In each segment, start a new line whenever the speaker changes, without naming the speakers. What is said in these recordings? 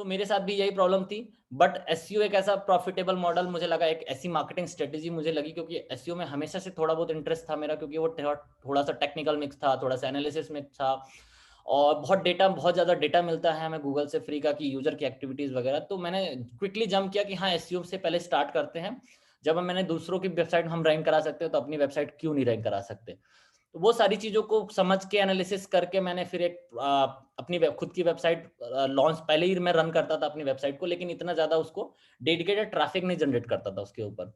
सो मेरे साथ भी यही प्रॉब्लम थी, बट एसईओ एक ऐसा प्रॉफिटेबल मॉडल मुझे लगा, एक ऐसी मार्केटिंग स्ट्रेटेजी मुझे लगी, क्योंकि एसईओ में हमेशा से थोड़ा बहुत इंटरेस्ट था मेरा, क्योंकि वो थोड़ा सा टेक्निकल मिक्स था, थोड़ा सा एनालिसिस मिक्स था, और बहुत ज़्यादा डेटा मिलता है हमें गूगल से फ्री का, कि यूजर की एक्टिविटीज़ वगैरह। तो मैंने क्विकली जंप किया कि हाँ, एसईओ से पहले स्टार्ट करते हैं। जब मैंने दूसरों की वेबसाइट हम रैंक करा सकते हो, तो अपनी वेबसाइट क्यों नहीं रैंक करा सकते। तो वो सारी चीज़ों को समझ के एनालिसिस करके मैंने फिर एक अपनी खुद की वेबसाइट लॉन्च, पहले ही मैं रन करता था अपनी वेबसाइट को, लेकिन इतना ज़्यादा उसको डेडिकेटेड ट्रैफिक नहीं जनरेट करता था उसके ऊपर।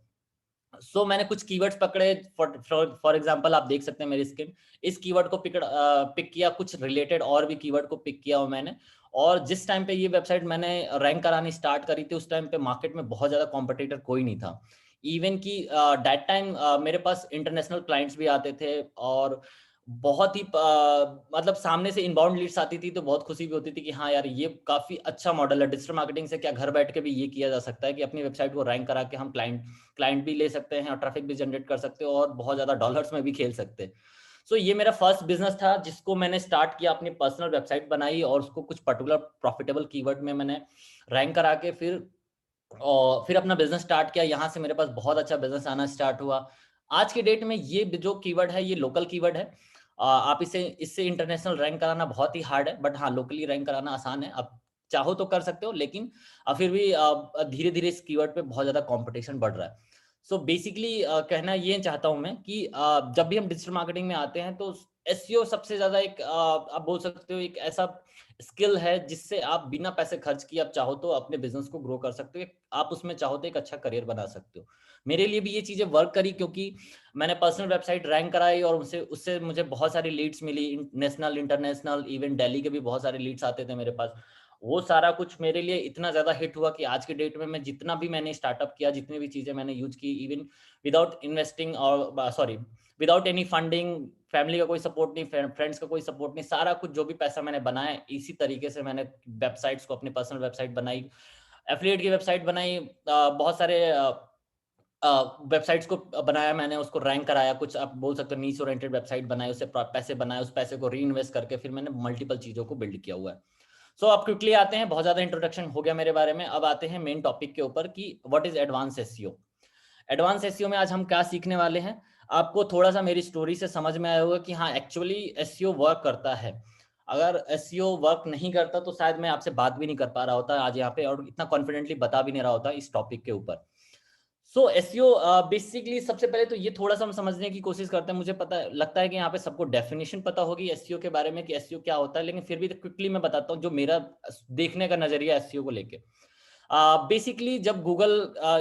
सो मैंने कुछ कीवर्ड्स पकड़े, फॉर एग्जांपल आप देख सकते हैं मेरी स्क्रीन, इस कीवर्ड को पिक किया, कुछ रिलेटेड और भी कीवर्ड को पिक किया मैंने। और जिस टाइम पे ये वेबसाइट मैंने रैंक करानी स्टार्ट करी थी, उस टाइम पे मार्केट में बहुत ज़्यादा कॉम्पिटिटर कोई नहीं था। इवन कि दैट टाइम मेरे पास इंटरनेशनल क्लाइंट्स भी आते थे, और बहुत ही मतलब सामने से इनबाउंड लीड्स आती थी, तो बहुत खुशी भी होती थी कि हाँ यार, ये काफ़ी अच्छा मॉडल है। डिजिटल मार्केटिंग से क्या घर बैठ के भी ये किया जा सकता है कि अपनी वेबसाइट को रैंक करा के हम क्लाइंट भी ले सकते हैं, और ट्रैफिक भी जनरेट कर सकते हो, और बहुत ज़्यादा डॉलर्स में भी खेल सकते हैं। सो ये मेरा फर्स्ट बिजनेस था, जिसको मैंने स्टार्ट किया, अपनी पर्सनल वेबसाइट बनाई, और उसको कुछ पर्टिकुलर प्रॉफिटेबल कीवर्ड में मैंने रैंक करा के फिर अपना बिजनेस स्टार्ट किया। यहाँ से मेरे पास बहुत अच्छा बिजनेस आना स्टार्ट हुआ। आज के डेट में ये जो कीवर्ड है, ये लोकल कीवर्ड है। आप इससे इंटरनेशनल रैंक कराना बहुत ही हार्ड है, बट हाँ, लोकली रैंक कराना आसान है। आप चाहो तो कर सकते हो, लेकिन फिर भी धीरे-धीरे इस कीवर्ड पे बहुत ज़्यादा कॉम्पिटिशन बढ़ रहा है। सो बेसिकली कहना ये चाहता हूँ मैं कि जब भी हम डिजिटल मार्केटिंग में आते हैं, तो एसईओ सबसे ज़्यादा एक आप बोल सकते हो एक ऐसा स्किल है, जिससे आप बिना पैसे खर्च किए आप चाहो तो अपने बिज़नेस को ग्रो कर सकते हो। आप उसमें चाहो तो एक अच्छा करियर बना सकते हो। मेरे लिए भी ये चीज़ें वर्क करी, क्योंकि मैंने पर्सनल वेबसाइट रैंक कराई, और उससे उससे मुझे बहुत सारी लीड्स मिली, नेशनल, इंटरनेशनल, इवन दिल्ली के भी बहुत सारे लीड्स आते थे मेरे पास। वो सारा कुछ मेरे लिए इतना ज़्यादा हिट हुआ कि आज के डेट में मैं जितना भी मैंने स्टार्टअप किया, जितनी भी चीज़ें मैंने यूज़ की, इवन विदाउट इन्वेस्टिंग और sorry without any funding, family का कोई सपोर्ट नहीं, फ्रेंड्स का कोई सपोर्ट नहीं, सारा कुछ जो भी पैसा मैंने बनाया, इसी तरीके से मैंने वेबसाइट्स को, अपनी पर्सनल वेबसाइट बनाई, एफिलिएट की वेबसाइट बनाई, बहुत सारे वेबसाइट्स को बनाया मैंने, उसको रैंक कराया, कुछ आप बोल सकते हो नीश ओरिएंटेड वेबसाइट बनाई, उससे पैसे बनाए, उस पैसे को रीइन्वेस्ट करके फिर मैंने मल्टीपल चीज़ों को बिल्ड किया हुआ है। सो अब क्विकली आते हैं, बहुत ज़्यादा इंट्रोडक्शन हो गया मेरे बारे में, अब आते हैं मेन टॉपिक के ऊपर कि what is advance SEO. Advance SEO में आज हम क्या सीखने वाले हैं, आपको थोड़ा-सा मेरी स्टोरी से समझ में आया होगा कि हाँ, एक्चुअली एसईओ वर्क करता है। अगर एसईओ वर्क नहीं करता, तो शायद मैं आपसे बात भी नहीं कर पा रहा होता आज यहाँ पे, और इतना कॉन्फिडेंटली बता भी नहीं रहा होता इस टॉपिक के ऊपर। सो एसईओ बेसिकली सबसे पहले तो ये थोड़ा-सा हम समझने की कोशिश करते हैं। मुझे पता लगता है कि यहाँ पे सबको डेफिनिशन पता होगी एसईओ के बारे में कि एसईओ क्या होता है, लेकिन फिर भी क्विकली मैं बताता हूँ जो मेरा देखने का नज़रिया एसईओ को लेके। बेसिकली जब गूगल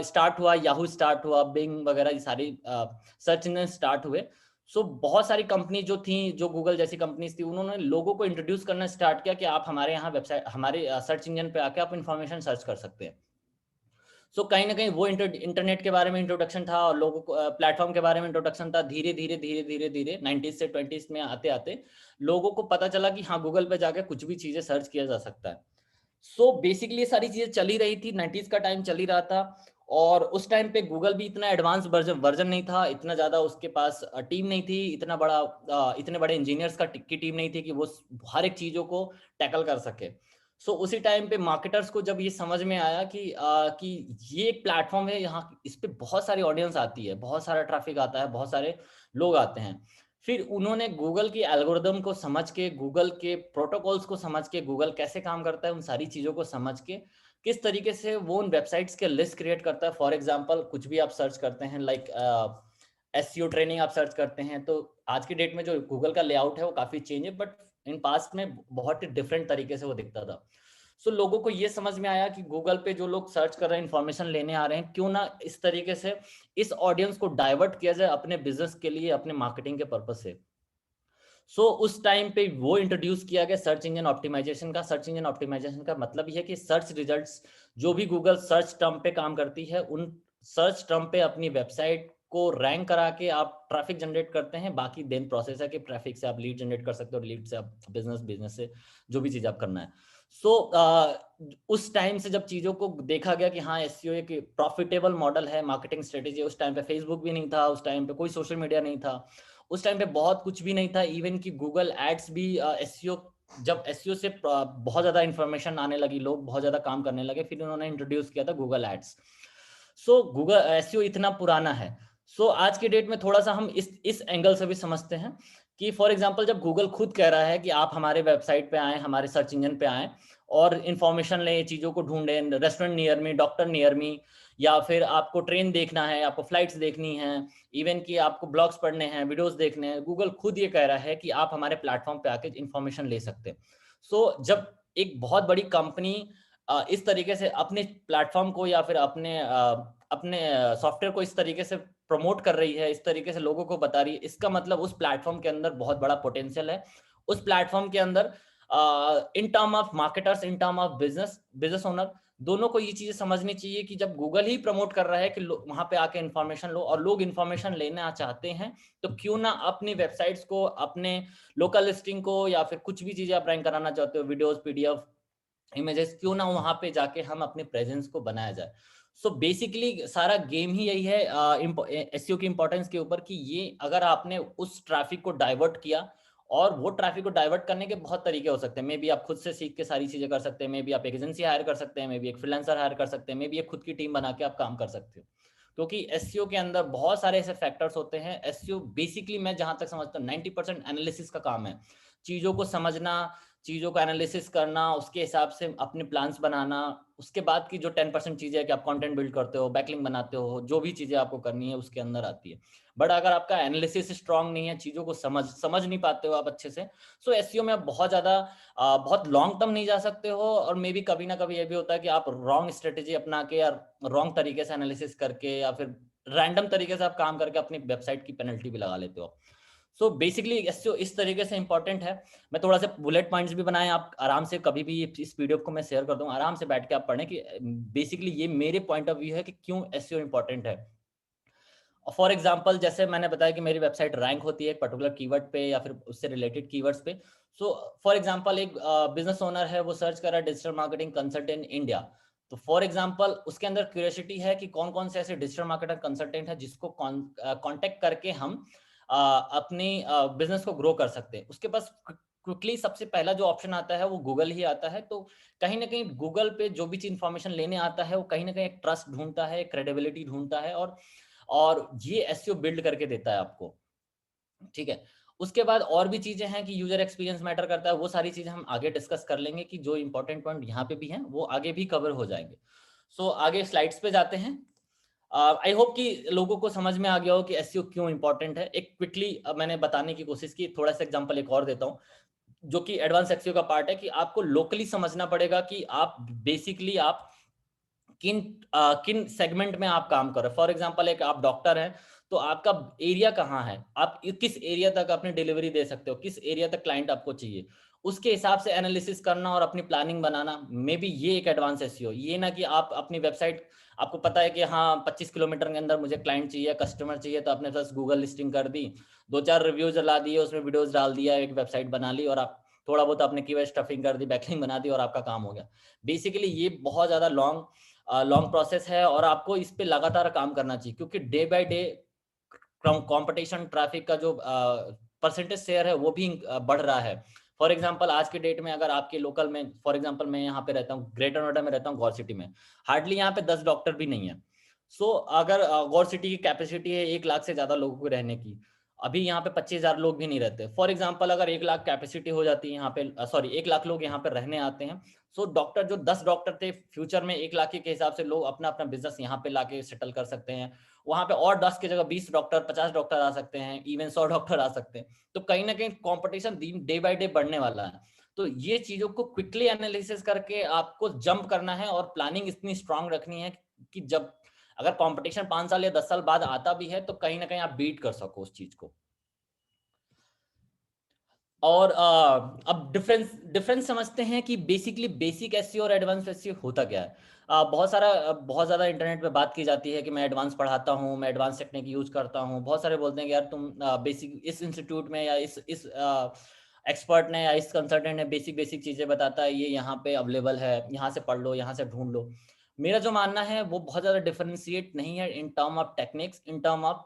स्टार्ट हुआ, याहू स्टार्ट हुआ, बिंग वगैरह ये सारी सर्च इंजन स्टार्ट हुए। सो बहुत सारी कंपनी जो थी, जो गूगल जैसी कंपनीज़ थी, उन्होंने लोगों को इंट्रोड्यूस करना स्टार्ट किया कि आप हमारे यहाँ वेबसाइट, हमारे सर्च इंजन पे आके आप इन्फॉर्मेशन सर्च कर सकते हैं। सो कहीं न कहीं वो इंटरनेट के बारे में इंट्रोडक्शन था, और लोगों को प्लेटफ़ॉर्म के बारे में इंट्रोडक्शन था। धीरे-धीरे 90s से 20s में आते-आते लोगों को पता चला कि हाँ, गूगल पे जाके कुछ भी चीज़ें सर्च किया जा सकता है। सो बेसिकली ये सारी चीज़ें चल ही रही थी, 90s का टाइम चल ही रहा था, और उस टाइम पे गूगल भी इतना एडवांस वर्ज़न नहीं था, इतना ज़्यादा उसके पास टीम नहीं थी, इतने बड़े इंजीनियर्स की टीम नहीं थी कि वो हर एक चीज़ों को टैकल कर सके। सो उसी टाइम पे मार्केटर्स को जब ये समझ में आया कि ये एक प्लेटफ़ॉर्म है, यहाँ इस पे बहुत सारी ऑडियंस आती है, बहुत सारा ट्रैफ़िक आता है, बहुत सारे लोग आते हैं। फिर उन्होंने गूगल की एल्गोरिदम को समझ के, गूगल के प्रोटोकॉल्स को समझ के, गूगल कैसे काम करता है, उन सारी चीज़ों को समझ के, किस तरीके से वो उन वेबसाइट्स के लिस्ट क्रिएट करता है। फॉर एग्ज़ाम्पल कुछ भी आप सर्च करते हैं, लाइक एसईओ ट्रेनिंग आप सर्च करते हैं, तो आज की डेट में जो गूगल का लेआउट है वो काफ़ी चेंज है, बट इन पास्ट में बहुत ही डिफरेंट तरीके से वो दिखता था। सो लोगों को ये समझ में आया कि गूगल पे जो लोग सर्च कर रहे हैं, इन्फॉर्मेशन लेने आ रहे हैं, क्यों ना इस तरीके से इस ऑडियंस को डाइवर्ट किया जाए अपने बिज़नेस के लिए, अपने मार्केटिंग के पर्पज़ से। उस टाइम पे वो इंट्रोड्यूस किया गया सर्च इंजन ऑप्टिमाइजेशन का। सर्च इंजन ऑप्टिमाइजेशन का मतलब ये है कि सर्च रिजल्ट्स जो भी गूगल सर्च टर्म पे काम करती है, उन सर्च टर्म पे अपनी वेबसाइट को रैंक करा के आप ट्रैफिक जनरेट करते हैं। बाकी देन प्रोसेस है कि ट्रैफिक से आप लीड जनरेट कर सकते हो, लीड से आप बिजनेस से जो भी चीज़ आप करना है। उस टाइम से जब चीज़ों को देखा गया कि हाँ, एसईओ एक प्रॉफिटेबल मॉडल है, मार्केटिंग स्ट्रेटेजी है। उस टाइम पे फेसबुक भी नहीं था, उस टाइम पे कोई सोशल मीडिया नहीं था। उस टाइम पे बहुत कुछ भी नहीं था, इवन कि गूगल एड्स भी एसईओ जब एसईओ से बहुत ज़्यादा इन्फॉर्मेशन आने लगी, लोग बहुत ज़्यादा काम करने लगे, फिर उन्होंने इंट्रोड्यूस किया था Google Ads. So Google SEO इतना पुराना है। सो आज के डेट में थोड़ा सा हम इस एंगल से भी समझते हैं कि फॉर एग्जांपल जब गूगल खुद कह रहा है कि आप हमारे वेबसाइट पे आएँ, हमारे सर्च इंजन पे आएँ और इन्फॉर्मेशन लें, चीज़ों को ढूँढें, restaurant near me, doctor near me, या फिर आपको ट्रेन देखना है, आपको फ्लाइट्स देखनी हैं, इवन कि आपको ब्लॉग्स पढ़ने हैं, वीडियोस देखने हैं, गूगल खुद ये कह रहा है कि आप हमारे प्लेटफॉर्म पे आके इन्फॉर्मेशन ले सकते हैं। सो जब एक बहुत बड़ी कंपनी इस तरीके से अपने प्लेटफॉर्म को या फिर अपने सॉफ्टवेयर को इस तरीके से प्रमोट कर रही है, इस तरीके से लोगों को बता रही है, इसका मतलब उस प्लेटफॉर्म के अंदर बहुत बड़ा पोटेंशियल है। उस प्लेटफॉर्म के अंदर in term of marketers, in term of business owner, दोनों को ये चीजें समझनी चाहिए कि जब गूगल ही प्रमोट कर रहा है कि वहां पे आके इन्फॉर्मेशन लो और लोग इन्फॉर्मेशन लेना चाहते हैं, तो क्यों ना अपनी वेबसाइट्स को, अपने लोकल लिस्टिंग को, या फिर कुछ भी चीजें आप रैंक कराना चाहते हो, वीडियोस, पीडीएफ, इमेजेस, क्यों ना वहां पे जाके हम अपने प्रेजेंस को बनाया जाए। सो बेसिकली सारा गेम ही यही है एसईओ की इंपॉर्टेंस के ऊपर, कि ये अगर आपने उस ट्रैफिक को डाइवर्ट किया, और वो ट्रैफिक को डाइवर्ट करने के बहुत तरीके हो सकते हैं। मे बी आप खुद से सीख के सारी चीजें कर सकते हैं, मे बी आप एक एजेंसी हायर कर सकते हैं, मे बी एक फ्रीलांसर हायर कर सकते हैं, मे बी एक खुद की टीम बना के आप काम कर सकते हो। क्योंकि एसईओ के अंदर बहुत सारे ऐसे फैक्टर्स होते हैं। एसईओ बेसिकली मैं जहां तक समझता हूँ 90% एनालिसिस का काम है। चीजों को समझना, चीज़ों को एनालिसिस करना, उसके हिसाब से अपने प्लान्स बनाना। उसके बाद की जो 10% चीज़ें है कि आप कंटेंट बिल्ड करते हो, बैकलिंक बनाते हो, जो भी चीज़ें आपको करनी है उसके अंदर आती है। बट अगर आपका एनालिसिस स्ट्रांग नहीं है, चीज़ों को समझ नहीं पाते हो आप अच्छे से, सो एसईओ में आप बहुत ज़्यादा बहुत लॉन्ग टर्म नहीं जा सकते हो। और मे बी कभी ना कभी ये भी होता है कि आप रॉन्ग स्ट्रेटेजी अपना के या रॉन्ग तरीके से एनालिसिस करके या फिर रैंडम तरीके से आप काम करके अपनी वेबसाइट की पेनल्टी भी लगा लेते हो। सो बेसिकली एसईओ इस तरीके से इंपॉर्टेंट है। मैं थोड़ा सा बुलेट पॉइंट्स भी बनाए, आप आराम से कभी भी इस पीडीएफ को मैं शेयर कर दूंगा, आराम से बैठ के आप पढ़ें कि बेसिकली ये मेरे पॉइंट ऑफ व्यू है कि क्यों एसईओ इंपॉर्टेंट है। फॉर एग्जांपल जैसे मैंने बताया कि मेरी वेबसाइट रैंक होती है एक पर्टिकुलर कीवर्ड पे या फिर उससे रिलेटेड कीवर्ड्स पे। सो फॉर एग्जांपल एक बिजनेस ओनर है, वो सर्च कर रहा है डिजिटल मार्केटिंग कंसल्टेंट इंडिया। तो फॉर एग्जांपल उसके अंदर क्यूरियोसिटी है कि कौन कौन से ऐसे डिजिटल मार्केटर कंसल्टेंट है जिसको कांटेक्ट करके हम अपनी बिजनेस को ग्रो कर सकते हैं। उसके पास क्विकली सबसे पहला जो ऑप्शन आता है वो गूगल ही आता है। तो कहीं ना कहीं गूगल पे जो भी चीज इंफॉर्मेशन लेने आता है वो कहीं ना कहीं एक ट्रस्ट ढूंढता है, क्रेडिबिलिटी ढूंढता है, और ये एसईओ बिल्ड करके देता है आपको। ठीक है। उसके बाद और भी चीजें हैं कि यूजर एक्सपीरियंस मैटर करता है, वो सारी चीजें हम आगे डिस्कस कर लेंगे कि जो इंपॉर्टेंट पॉइंट यहाँ पे भी हैं वो आगे भी कवर हो जाएंगे। सो आगे स्लाइड्स पे जाते हैं। आई होप कि लोगों को समझ में आ गया हो कि एसईओ क्यों इंपॉर्टेंट है। एक क्विकली मैंने बताने की कोशिश की, थोड़ा सा एग्जांपल एक और देता हूँ जो कि एडवांस एसईओ का पार्ट है, कि आपको लोकली समझना पड़ेगा कि आप बेसिकली आप किन सेगमेंट में आप काम कर रहे हो। फॉर एग्जांपल एक आप डॉक्टर हैं, तो आपका एरिया कहाँ है, आप किस एरिया तक अपनी डिलीवरी दे सकते हो, किस एरिया तक क्लाइंट आपको चाहिए, उसके हिसाब से एनालिसिस करना और अपनी प्लानिंग बनाना। मे बी ये एक एडवांस एसईओ। ये ना कि आप अपनी वेबसाइट, आपको पता है कि हाँ 25 किलोमीटर के अंदर मुझे क्लाइंट चाहिए, कस्टमर चाहिए, तो आपने बस गूगल लिस्टिंग कर दी, 2-4 रिव्यूज ला दिए, उसमें वीडियोज डाल दिया, एक वेबसाइट बना ली, और आप थोड़ा बहुत आपने कीवर्ड स्टफिंग कर दी, बैकलिंक बना दी, और आपका काम हो गया। बेसिकली ये बहुत ज्यादा लॉन्ग प्रोसेस है और आपको इस पे लगातार काम करना चाहिए, क्योंकि day by day competition, traffic का जो परसेंटेज शेयर है वो भी बढ़ रहा है। फॉर एग्जांपल आज के डेट में अगर आपके लोकल में, फॉर एग्जांपल मैं यहाँ पे रहता हूँ, ग्रेटर नोएडा में रहता हूँ, गौर सिटी में, हार्डली यहाँ पे 10 डॉक्टर भी नहीं है। सो अगर गौर सिटी की कैपेसिटी है 1 लाख से ज्यादा लोगों को रहने की, अभी यहाँ पे 25,000 लोग भी नहीं रहते। फॉर एग्जाम्पल अगर 1 लाख कैपेसिटी हो जाती है यहाँ पे, सॉरी 1 लाख लोग यहाँ पे रहने आते हैं, सो डॉक्टर जो 10 डॉक्टर थे, फ्यूचर में 1 लाख के हिसाब से लोग अपना अपना बिजनेस यहाँ पे लाके सेटल कर सकते हैं। वहां पे और 10 की जगह 20 डॉक्टर, 50 डॉक्टर आ सकते हैं, इवन 100 डॉक्टर आ सकते हैं। तो कहीं ना कहीं कॉम्पिटिशन डे बाय डे बढ़ने वाला है। तो ये चीजों को क्विकली एनालिसिस करके आपको जंप करना है और प्लानिंग इतनी स्ट्रांग रखनी है कि जब अगर कंपटीशन 5 साल या 10 साल बाद आता भी है तो कहीं ना कहीं आप बीट कर सको उस चीज को। और अब डिफरेंस समझते हैं कि बेसिकली बेसिक एसईओ और एडवांस एसईओ होता क्या है। बहुत ज़्यादा इंटरनेट पे बात की जाती है कि मैं एडवांस पढ़ाता हूँ, मैं एडवांस टेक्निक यूज करता हूँ। बहुत सारे बोलते हैं कि यार तुम बेसिक इस इंस्टीट्यूट में या इस एक्सपर्ट ने या इस कंसल्टेंट ने बेसिक बेसिक चीज़ें बताता है, ये यहाँ पे अवेलेबल है, यहाँ से पढ़ लो, यहाँ से ढूंढ लो। मेरा जो मानना है वो बहुत ज़्यादा डिफरेंशिएट नहीं है in term of techniques, in term of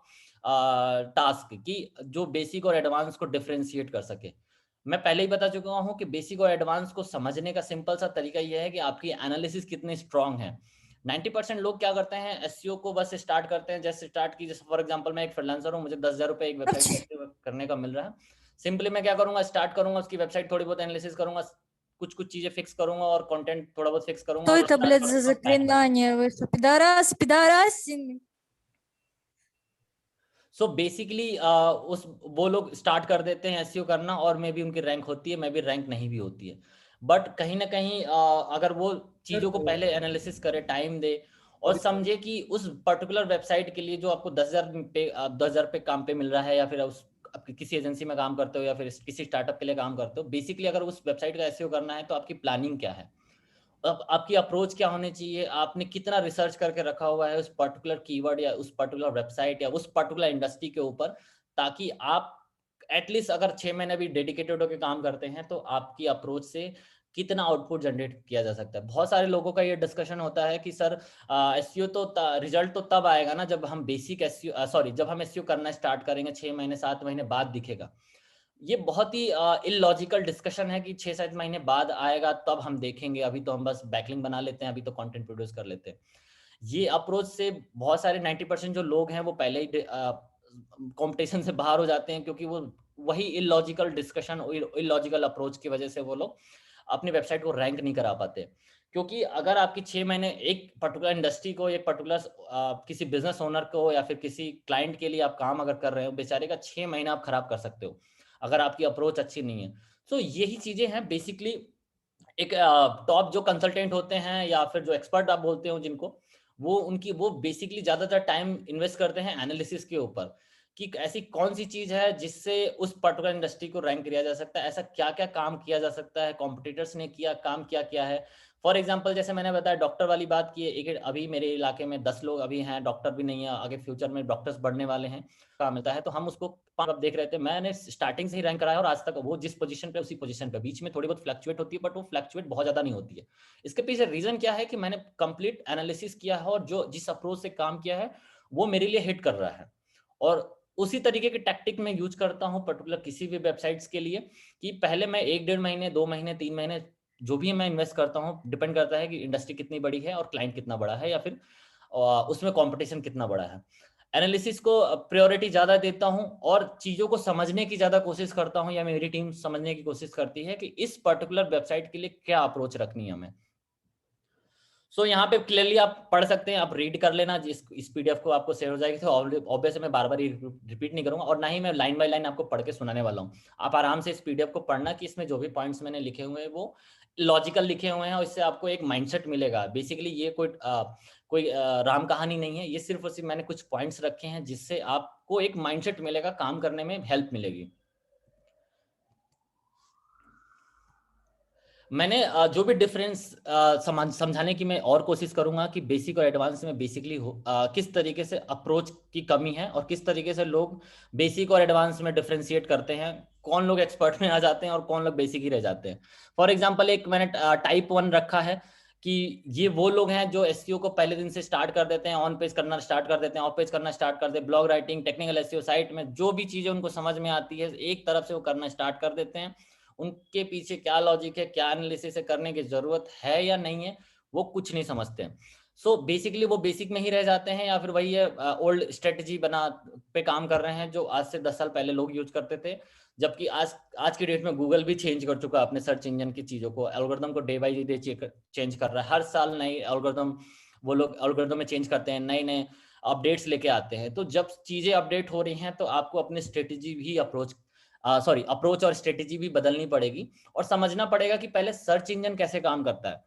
task, की जो बेसिक और एडवांस को डिफरेंशिएट कर सके। मैं पहले ही बता चुका हूँ कि बेसिक और एडवांस को समझने का सिंपल सा तरीका यह है कि आपकी एनालिसिस कितनी स्ट्रांग है। 90% लोग क्या करते हैं, एसईओ को बस स्टार्ट करते हैं, जैसे स्टार्ट की, जैसे फॉर एग्जांपल मैं एक फ्रीलांसर हूँ, मुझे 10,000 रुपए एक वेबसाइट करने का मिल रहा है। सिंपली मैं क्या करूंगा, स्टार्ट करूंगा, उसकी वेबसाइट थोड़ी बहुत एनालिसिस करूंगा, कुछ चीजें फिक्स करूंगा और कंटेंट थोड़ा बहुत फिक्स करूंगा
Что
और
это,
स्टार्ट
блядь,
कर
за
दूंगा पैक।
заклинание? Вы что, пидорас, пидорасин?
सो बेसिकली उस वो लोग स्टार्ट कर देते हैं एसईओ करना, और मे भी उनकी रैंक होती है, मे भी रैंक नहीं भी होती है। बट कहीं ना कहीं अगर वो चीज़ों को पहले एनालिसिस करे, टाइम दे और समझे कि उस पर्टिकुलर वेबसाइट के लिए जो आपको 10,000 पे काम पे मिल रहा है, या फिर उस आप किसी एजेंसी में काम करते हो या फिर किसी स्टार्टअप के लिए काम करते हो, बेसिकली अगर उस वेबसाइट का एसईओ करना है तो आपकी प्लानिंग क्या है, अब आपकी अप्रोच क्या होनी चाहिए, आपने कितना रिसर्च करके रखा हुआ है उस पर्टिकुलर कीवर्ड या उस पर्टिकुलर वेबसाइट या उस पर्टिकुलर इंडस्ट्री के ऊपर, ताकि आप एटलीस्ट अगर 6 महीने भी डेडिकेटेड होकर काम करते हैं तो आपकी अप्रोच से कितना आउटपुट जनरेट किया जा सकता है। बहुत सारे लोगों का ये डिस्कशन होता है कि सर एसईओ तो रिजल्ट तो तब आएगा ना जब हम बेसिक एसईओ जब हम एसईओ करना स्टार्ट करेंगे, 6 महीने 7 महीने बाद दिखेगा। ये बहुत ही इलॉजिकल डिस्कशन है कि 6-7 महीने बाद आएगा तब हम देखेंगे, अभी तो हम बस बैकलिंक बना लेते हैं, अभी तो कंटेंट प्रोड्यूस कर लेते हैं। ये अप्रोच से बहुत सारे 90% जो लोग हैं वो पहले ही कंपटीशन से बाहर हो जाते हैं, क्योंकि वो वही इलॉजिकल डिस्कशन, इलॉजिकल अप्रोच की वजह से वो लोग अपनी वेबसाइट को रैंक नहीं करा पाते। क्योंकि अगर आपकी 6 महीने एक पर्टिकुलर इंडस्ट्री को, एक पर्टिकुलर किसी बिजनेस ओनर को या फिर किसी क्लाइंट के लिए आप काम अगर कर रहे हो, बेचारे का 6 महीना आप खराब कर सकते हो अगर आपकी अप्रोच अच्छी नहीं है। तो यही चीजें हैं बेसिकली। एक टॉप जो कंसल्टेंट होते हैं या फिर जो एक्सपर्ट आप बोलते हो जिनको, वो बेसिकली ज्यादातर टाइम इन्वेस्ट करते हैं एनालिसिस के ऊपर, कि ऐसी कौन सी चीज है जिससे उस पर्टिकुलर इंडस्ट्री को रैंक किया जा सकता है, ऐसा क्या क्या काम किया जा सकता है, कॉम्पिटिटर्स ने किया काम क्या क्या है। फॉर एग्जाम्पल जैसे मैंने बताया डॉक्टर वाली बात की है, एक अभी मेरे इलाके में 10 लोग अभी हैं, डॉक्टर भी नहीं है, आगे फ्यूचर में डॉक्टर्स बढ़ने वाले हैं, काम मिलता है तो हम उसको आप देख रहे थे, मैंने स्टार्टिंग से ही रैंक कराया और आज तक वो जिस पोजीशन पे उसी पोजीशन पे, बीच में थोड़ी बहुत फ्लक्चुएट होती है बट वो फ्लक्चुएट बहुत ज्यादा नहीं होती है। इसके पीछे रीजन क्या है कि मैंने कंप्लीट एनालिसिस किया है और जो जिस अप्रोच से काम किया है वो मेरे लिए हिट कर रहा है, और उसी तरीके की टैक्टिक मैं यूज करता हूँ पर्टिकुलर किसी भी वेबसाइट्स के लिए, कि पहले मैं 1-1.5 महीने 2 महीने 3 महीने जो भी मैं इन्वेस्ट करता हूँ, डिपेंड करता है कि इंडस्ट्री कितनी बड़ी है और क्लाइंट कितना बड़ा है या फिर उसमें कंपटीशन कितना बड़ा है। एनालिसिस को प्रायोरिटी ज़्यादा देता हूँ और चीज़ों को समझने की ज़्यादा कोशिश करता हूँ, या मेरी टीम समझने की कोशिश करती है कि इस पर्टिकुलर वेबसाइट के लिए क्या अप्रोच रखनी है हमें। सो यहाँ पे क्लियरली आप पढ़ सकते हैं, आप रीड कर लेना, इस पीडीएफ को आपको शेयर हो जाएगी, तो ऑब्वियसली मैं बार बार रिपीट नहीं करूंगा और ना ही मैं लाइन बाय लाइन आपको पढ़ के सुनाने वाला हूँ। आप आराम से इस पीडीएफ को पढ़ना कि इसमें जो भी पॉइंट्स मैंने लिखे हुए हैं वो लॉजिकल लिखे हुए हैं, और इससे आपको एक माइंडसेट मिलेगा। बेसिकली ये कोई राम कहानी नहीं है, ये सिर्फ और सिर्फ मैंने कुछ पॉइंट्स रखे हैं जिससे आपको एक माइंडसेट मिलेगा, काम करने में हेल्प मिलेगी। मैंने जो भी डिफरेंस समझाने की मैं और कोशिश करूंगा कि बेसिक और एडवांस में बेसिकली किस तरीके से अप्रोच की कमी है और किस तरीके से लोग बेसिक और एडवांस में डिफरेंशिएट करते हैं, कौन लोग एक्सपर्ट में आ जाते हैं और कौन लोग बेसिक ही रह जाते हैं। फॉर एग्जांपल एक मैंने टाइप 1 रखा है कि ये वो लोग हैं जो एसईओ को पहले दिन से स्टार्ट कर देते हैं, ऑन पेज करना स्टार्ट कर देते हैं, ऑफ पेज करना स्टार्ट कर देते हैं, blog writing, technical SEO, site में जो भी चीजें उनको समझ में आती है एक तरफ से वो करना स्टार्ट कर देते हैं। उनके पीछे क्या लॉजिक है, क्या एनालिसिस है, करने की जरूरत है या नहीं है, वो कुछ नहीं समझते हैं। सो बेसिकली वो बेसिक में ही रह जाते हैं, या फिर वही है ओल्ड स्ट्रेटजी बना पे काम कर रहे हैं जो आज से 10 साल पहले लोग यूज करते थे। जबकि आज आज की डेट में गूगल भी चेंज कर चुका है अपने सर्च इंजन की चीजों को, एल्गोरिथम को डे बाई डे चेंज कर रहा है, हर साल नई एल्गोरिथम, वो लोग एल्गोरिथम में चेंज करते हैं, नए नए अपडेट्स लेके आते हैं। तो जब चीजें अपडेट हो रही हैं तो आपको अपनी स्ट्रेटेजी भी अप्रोच और स्ट्रेटेजी भी बदलनी पड़ेगी, और समझना पड़ेगा कि पहले सर्च इंजन कैसे काम करता है।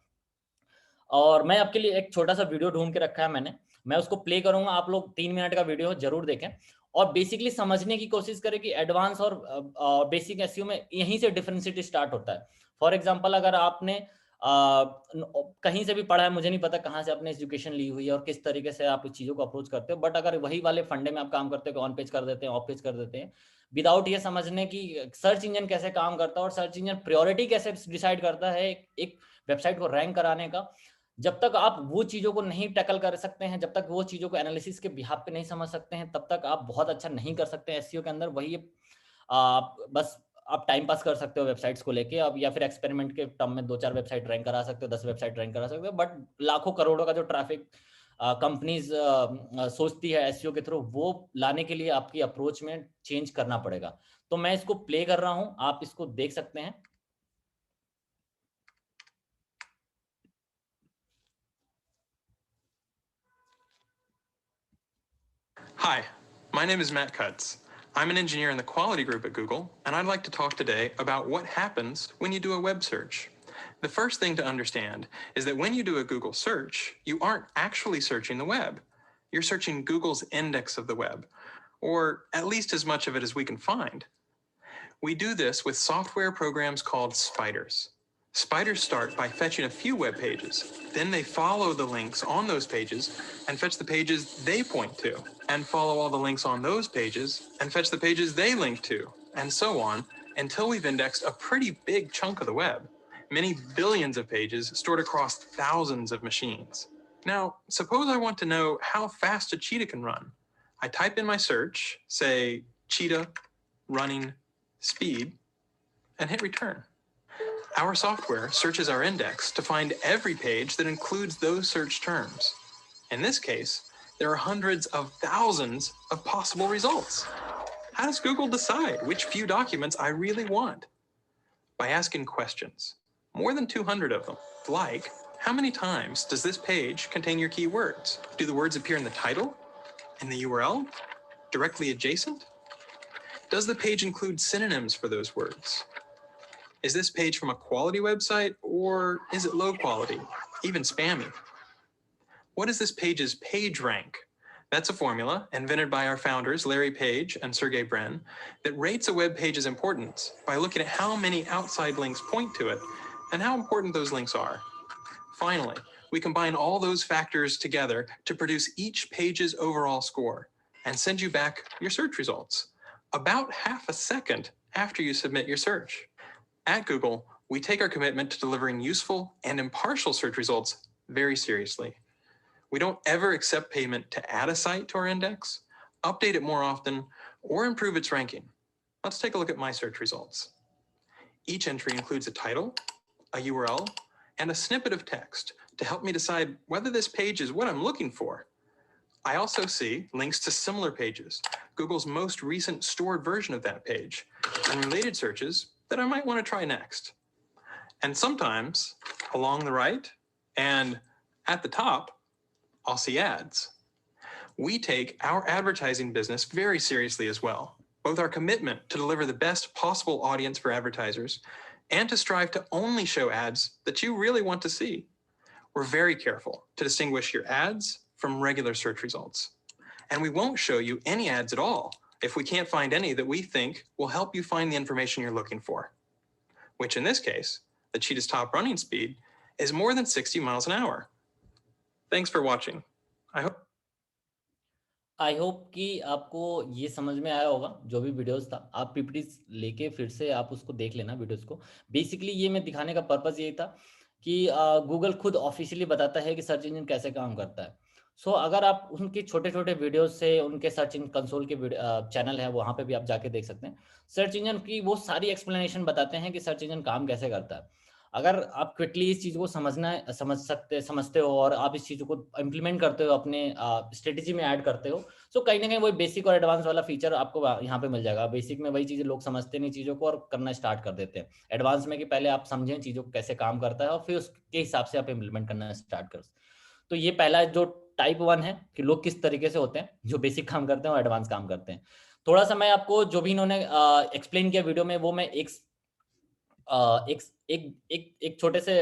और मैं आपके लिए एक छोटा सा वीडियो ढूंढ के रखा है मैंने, मैं उसको प्ले करूंगा, आप लोग 3 मिनट का वीडियो जरूर देखें और बेसिकली समझने की कोशिश करें कि एडवांस और बेसिक एसईओ में यहीं से डिफरेंशिएट स्टार्ट होता है। फॉर एग्जांपल अगर आपने कहीं से भी पढ़ा है, मुझे नहीं पता कहाँ से आपने एजुकेशन ली हुई है और किस तरीके से आप चीज़ों को अप्रोच करते हो, बट अगर वही वाले फंडे में आप काम करते हो, ऑन पेज कर देते हैं, ऑफ पेज कर देते हैं, विदाउट ये समझने की सर्च इंजन कैसे काम करता है और सर्च इंजन प्रायोरिटी कैसे डिसाइड करता है एक वेबसाइट को रैंक कराने का, जब तक आप वो चीज़ों को नहीं टैकल कर सकते हैं, जब तक वो चीज़ों को एनालिसिस के बिहाफ पे नहीं समझ सकते हैं, तब तक आप बहुत अच्छा नहीं कर सकते हैं एसईओ के अंदर। वही बस आप टाइम पास कर सकते हो वेबसाइट्स को लेके अब, या फिर एक्सपेरिमेंट के टर्म में 2-4 वेबसाइट रैंक करा सकते हो, 10 वेबसाइट रैंक करा सकते हो, बट लाखों करोड़ों का जो ट्रैफिक कंपनीज सोचती है एसईओ के थ्रू, वो लाने के लिए आपकी अप्रोच में चेंज करना पड़ेगा। तो मैं इसको प्ले कर रहा हूं, आप इसको देख सकते हैं।
Hi, my name is Matt Cutts. I'm an engineer in the quality group at Google, and I'd like to talk today about what happens when you do a web search. The first thing to understand is that when you do a Google search, you aren't actually searching the web. You're searching Google's index of the web, or at least as much of it as we can find. We do this with software programs called spiders. Spiders start by fetching a few web pages. Then they follow the links on those pages and fetch the pages they point to, and follow all the links on those pages and fetch the pages they link to, and so on, until we've indexed a pretty big chunk of the web, many billions of pages stored across thousands of machines. Now, suppose I want to know how fast a cheetah can run. I type in my search, say cheetah running speed, and hit return. Our software searches our index to find every page that includes those search terms. In this case, there are hundreds of thousands of possible results. How does Google decide which few documents I really want? By asking questions, more than 200 of them, like, how many times does this page contain your keywords? Do the words appear in the title, in the URL, directly adjacent? Does the page include synonyms for those words? Is this page from a quality website, or is it low quality, even spammy? What is this page's page rank? That's a formula invented by our founders, Larry Page and Sergey Brin, that rates a web page's importance by looking at how many outside links point to it and how important those links are. Finally, we combine all those factors together to produce each page's overall score and send you back your search results about half a second after you submit your search. At Google, we take our commitment to delivering useful and impartial search results very seriously. We don't ever accept payment to add a site to our index, update it more often, or improve its ranking. Let's take a look at my search results. Each entry includes a title, a URL, and a snippet of text to help me decide whether this page is what I'm looking for. I also see links to similar pages, Google's most recent stored version of that page, and related searches that I might want to try next. And sometimes, along the right and at the top, I'll see ads. We take our advertising business very seriously as well, both our commitment to deliver the best possible audience for advertisers and to strive to only show ads that you really want to see. We're very careful to distinguish your ads from regular search results. And we won't show you any ads at all if we can't find any that we think will help you find the information you're looking for, which in this case, the cheetah's top running speed is more than 60 miles an hour. Thanks for watching.
I hope कि आपको ये समझ में आया होगा जो भी videos था। आप पीपीटी लेके फिर से आप उसको देख लेना वीडियोस को। बेसिकली ये मैं दिखाने का पर्पस यही था कि गूगल खुद ऑफिशियली बताता है कि सर्च इंजन कैसे काम करता है। सो अगर आप उनके छोटे-छोटे वीडियोस से उनके सर्च इंजन कंसोल के चैनल है वहाँ पे भी आप जाके देख सकते हैं। सर्च इंजन की वो सारी एक्सप्लेनेशन बताते हैं कि सर्च इंजन काम कैसे करता है। अगर आप क्विकली इस चीज़ को समझते हो और आप इस चीज़ को इम्प्लीमेंट करते हो अपने स्ट्रेटेजी में ऐड करते हो, सो कहीं न कहीं वही बेसिक और एडवांस वाला फीचर आपको यहाँ पे मिल जाएगा। बेसिक में वही चीज़ें लोग समझते नहीं चीज़ों को और करना स्टार्ट कर देते हैं। एडवांस में कि पहले आप समझें चीज़ों को कैसे काम करता है और फिर उसके हिसाब से आप इम्प्लीमेंट करना स्टार्ट करो। तो ये पहला जो टाइप 1 है कि लोग किस तरीके से होते हैं, जो बेसिक काम करते हैं और एडवांस काम करते हैं। थोड़ा-सा मैं आपको जो भी इन्होंने एक्सप्लेन किया वीडियो में वो मैं एक छोटे से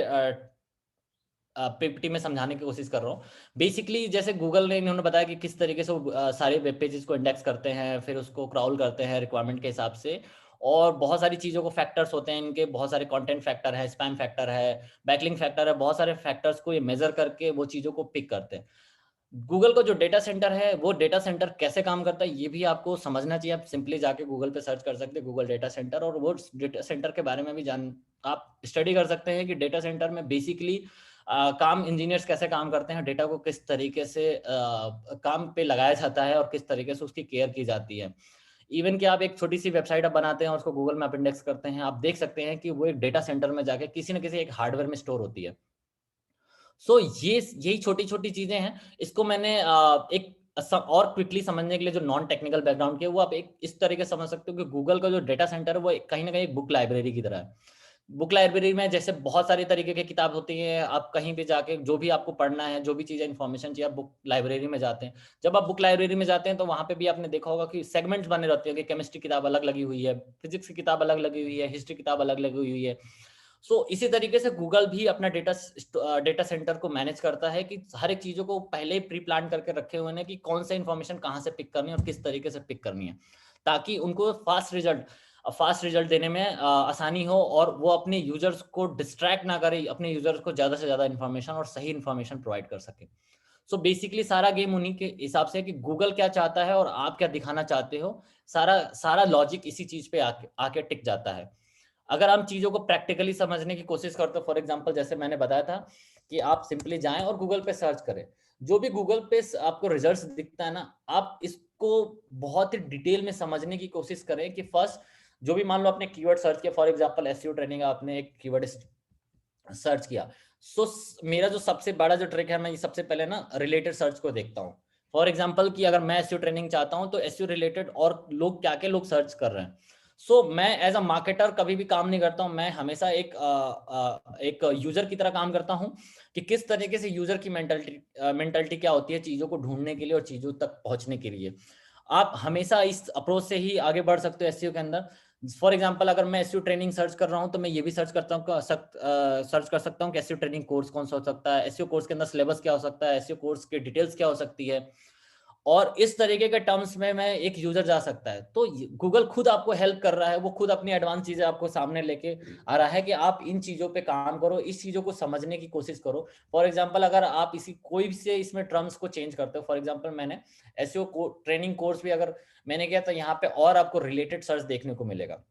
पीपीटी में समझाने की कोशिश कर रहा हूँ। बेसिकली जैसे गूगल ने इन्होंने बताया कि किस तरीके से वो सारे वेब पेजेस को इंडेक्स करते हैं, फिर उसको क्राउल करते हैं रिक्वायरमेंट के हिसाब से और बहुत सारी चीज़ों को फैक्टर्स होते हैं इनके, बहुत सारे कंटेंट फैक्टर है, स्पैम फैक्टर है, बैकलिंक फैक्टर है, बहुत सारे फैक्टर्स को ये मेज़र करके वो चीज़ों को पिक करते हैं। गूगल का जो डेटा सेंटर है, वो डेटा सेंटर कैसे काम करता है, ये भी आपको समझना चाहिए। आप सिंपली जाके गूगल पे सर्च कर सकते हैं गूगल डेटा सेंटर और वो डेटा सेंटर के बारे में भी आप स्टडी कर सकते हैं कि डेटा सेंटर में बेसिकली काम इंजीनियर्स कैसे काम करते हैं, डेटा को किस तरीके से काम पे लगाया जाता है और किस तरीके से उसकी केयर की जाती है। इवन कि आप एक छोटी सी वेबसाइट आप बनाते हैं और उसको गूगल में आप इंडेक्स करते हैं, आप देख सकते हैं कि वो एक डेटा सेंटर में जाके किसी न किसी एक हार्डवेयर में स्टोर होती है। सो ये यही छोटी-छोटी चीज़ें हैं। इसको मैंने एक और क्विकली समझने के लिए जो नॉन टेक्निकल बैकग्राउंड के, वो आप एक इस तरीके से समझ सकते हो कि गूगल का जो डेटा सेंटर है वो कहीं न कहीं एक बुक लाइब्रेरी की तरह है। बुक लाइब्रेरी में जैसे बहुत सारी तरीके की किताब होती हैं, आप कहीं भी जाके जो भी आपको पढ़ना है, जो भी चीज़ें इन्फॉर्मेशन चाहिए, आप बुक लाइब्रेरी में जाते हैं। जब आप बुक लाइब्रेरी में जाते हैं तो वहाँ पे भी आपने देखा होगा कि सेगमेंट्स बने रहते हैं कि केमिस्ट्री किताब अलग लगी हुई है, फिजिक्स की किताब अलग लगी हुई है, हिस्ट्री किताब अलग लगी हुई है। सो इसी तरीके से गूगल भी अपना डेटा सेंटर को मैनेज करता है कि हर एक चीज़ों को पहले ही प्री प्लान करके रखे हुए हैं कि कौन सा इन्फॉर्मेशन कहाँ से पिक करनी है और किस तरीके से पिक करनी है, ताकि उनको फास्ट रिजल्ट देने में आसानी हो और वो अपने यूजर्स को डिस्ट्रैक्ट ना करे, अपने यूजर्स को ज़्यादा से ज़्यादा इन्फॉर्मेशन और सही इन्फॉर्मेशन प्रोवाइड कर सके। सो बेसिकली सारा गेम उन्हीं के हिसाब से है कि गूगल क्या चाहता है और आप क्या दिखाना चाहते हो, सारा सारा लॉजिक इसी चीज़ पे आके आके टिक जाता है। अगर हम चीज़ों को प्रैक्टिकली समझने की कोशिश करते हो, फॉर एग्जांपल जैसे मैंने बताया था कि आप सिंपली जाएँ और गूगल पे सर्च करें। जो भी गूगल पे आपको रिजल्ट्स दिखता है ना, आप इसको बहुत ही डिटेल में समझने की कोशिश करें कि फर्स्ट जो भी मान लो आपने कीवर्ड सर्च किया, फॉर एग्जांपल एसईओ ट्रेनिंग आपने एक कीवर्ड सर्च किया। सो मेरा जो सबसे बड़ा जो ट्रिक है, मैं ये सबसे पहले ना रिलेटेड सर्च को देखता हूँ। फॉर एग्जांपल कि अगर मैं एसईओ ट्रेनिंग चाहता हूँ तो एसईओ रिलेटेड और लोग क्या-क्या लोग सर्च कर रहे हैं। सो मैं एज़ अ मार्केटर कभी भी काम नहीं करता हूँ। मैं हमेशा एक यूज़र की तरह काम करता हूँ कि किस तरीके से यूज़र की मेंटालिटी क्या होती है चीज़ों को ढूँढने के लिए और चीज़ों तक पहुँचने के लिए। आप हमेशा इस अप्रोच से ही आगे बढ़ सकते हो एसईओ के अंदर। फॉर एग्जांपल अगर मैं एसईओ ट्रेनिंग सर्च कर रहा हूँ तो मैं ये भी सर्च कर सकता हूँ कि एसईओ ट्रेनिंग कोर्स कौन सा हो सकता है, एसईओ कोर्स के अंदर सिलेबस क्या हो सकता है, एसईओ कोर्स की डिटेल्स क्या हो सकती है, और इस तरीके के टर्म्स में मैं एक यूजर जा सकता है। तो गूगल खुद आपको हेल्प कर रहा है, वो खुद अपनी एडवांस चीजें आपको सामने लेके आ रहा है कि आप इन चीजों पे काम करो, इस चीजों को समझने की कोशिश करो। फॉर एग्जांपल अगर आप इसी कोई से इसमें टर्म्स को चेंज करते हो, फॉर एग्जांपल मैंने एसईओ ट्रेनिंग कोर्स भी अगर मैंने किया तो यहाँ पे और आपको रिलेटेड सर्च देखने को मिलेगा।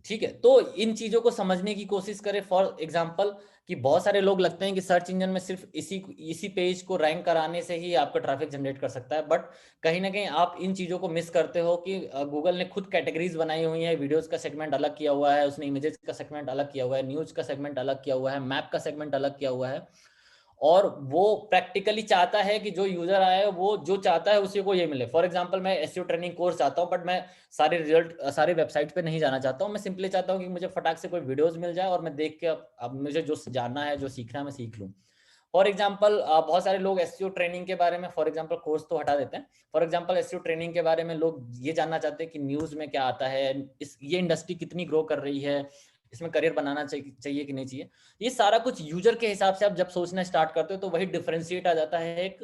ठीक है, तो इन चीजों को समझने की कोशिश करें। फॉर एग्जांपल कि बहुत सारे लोग लगते हैं कि सर्च इंजन में सिर्फ इसी पेज को रैंक कराने से ही आपका ट्रैफिक जनरेट कर सकता है, बट कहीं ना कहीं आप इन चीजों को मिस करते हो कि गूगल ने खुद कैटेगरीज बनाई हुई है, वीडियोस का सेगमेंट अलग किया हुआ है, उसने इमेजेस का सेगमेंट अलग किया हुआ है, न्यूज का सेगमेंट अलग किया हुआ है, मैप का सेगमेंट अलग किया हुआ है, और वो प्रैक्टिकली चाहता है कि जो यूजर आए वो जो चाहता है उसी को ये मिले। फॉर एग्जांपल मैं एसईओ ट्रेनिंग कोर्स चाहता हूँ, बट मैं सारे वेबसाइट पे नहीं जाना चाहता हूँ। मैं सिंपली चाहता हूँ कि मुझे फटाक से कोई वीडियोस मिल जाए और मैं देख के अब मुझे जो जानना है, जो सीखना है, मैं सीख लूँ। फॉर एग्जाम्पल बहुत सारे लोग एसईओ ट्रेनिंग के बारे में, फॉर एग्जाम्पल कोर्स तो हटा देते हैं, फॉर एग्जाम्पल एसईओ ट्रेनिंग के बारे में लोग ये जानना चाहते हैं कि न्यूज में क्या आता है, ये इंडस्ट्री कितनी ग्रो कर रही है, इसमें करियर बनाना चाहिए कि नहीं चाहिए। ये सारा कुछ यूजर के हिसाब से आप जब सोचना स्टार्ट करते हो तो वही डिफरेंशिएट आ जाता है एक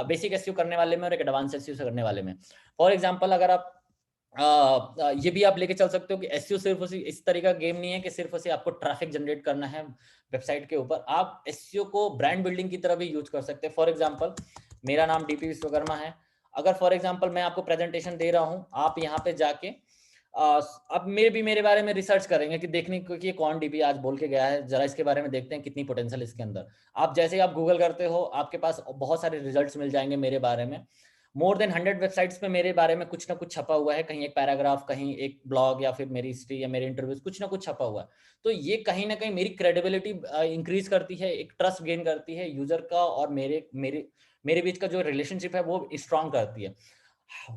बेसिक एसईओ करने वाले में और एक एडवांस एसईओ करने वाले में। फॉर एग्जाम्पल अगर आप ये भी आप लेके चल सकते हो कि एसईओ सिर्फ उसी इस तरह का गेम नहीं है कि सिर्फ उसे आपको ट्रैफिक जनरेट करना है वेबसाइट के ऊपर। आप एसईओ को ब्रांड बिल्डिंग की तरह भी यूज कर सकते हैं। फॉर एग्जांपल मेरा नाम डीपी विश्वकर्मा है, अगर फॉर एग्जांपल मैं आपको प्रेजेंटेशन दे रहा हूं, आप यहाँ पे जाके अब मेरे बारे में रिसर्च करेंगे कि देखने को कि ये कौन डीपी आज बोल के गया है, जरा इसके बारे में देखते हैं कितनी पोटेंशियल इसके अंदर। आप जैसे ही आप गूगल करते हो आपके पास बहुत सारे रिजल्ट्स मिल जाएंगे मेरे बारे में। मोर देन 100 वेबसाइट्स पे मेरे बारे में कुछ ना कुछ छपा हुआ है, कहीं एक पैराग्राफ, कहीं एक ब्लॉग, या फिर मेरी हिस्ट्री या मेरे इंटरव्यूज, कुछ ना कुछ छपा हुआ है। तो ये कहीं ना कहीं मेरी क्रेडिबिलिटी इंक्रीज करती है, एक ट्रस्ट गेन करती है यूजर का, और मेरे बीच का जो रिलेशनशिप है वो स्ट्रांग करती है।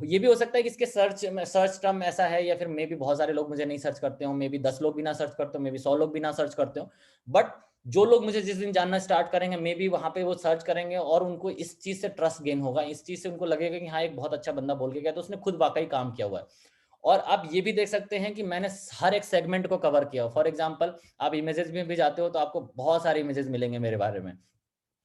ये भी हो सकता है कि इसके सर्च टर्म ऐसा है, या फिर मे भी बहुत सारे लोग मुझे नहीं सर्च करते हो, मे भी 10 लोग भी ना सर्च करते हो, मे भी 100 लोग भी ना सर्च करते हो, बट जो लोग मुझे जिस दिन जानना स्टार्ट करेंगे मे बी वहां पे वो सर्च करेंगे और उनको इस चीज से ट्रस्ट गेन होगा, इस चीज से उनको लगेगा कि हाँ एक बहुत अच्छा बंदा बोल के गया तो उसने खुद वाकई काम किया हुआ है। और आप ये भी देख सकते हैं कि मैंने हर एक सेगमेंट को कवर किया। फॉर एग्जांपल आप इमेजेस में भी जाते हो तो आपको बहुत सारे इमेजेस मिलेंगे मेरे बारे में।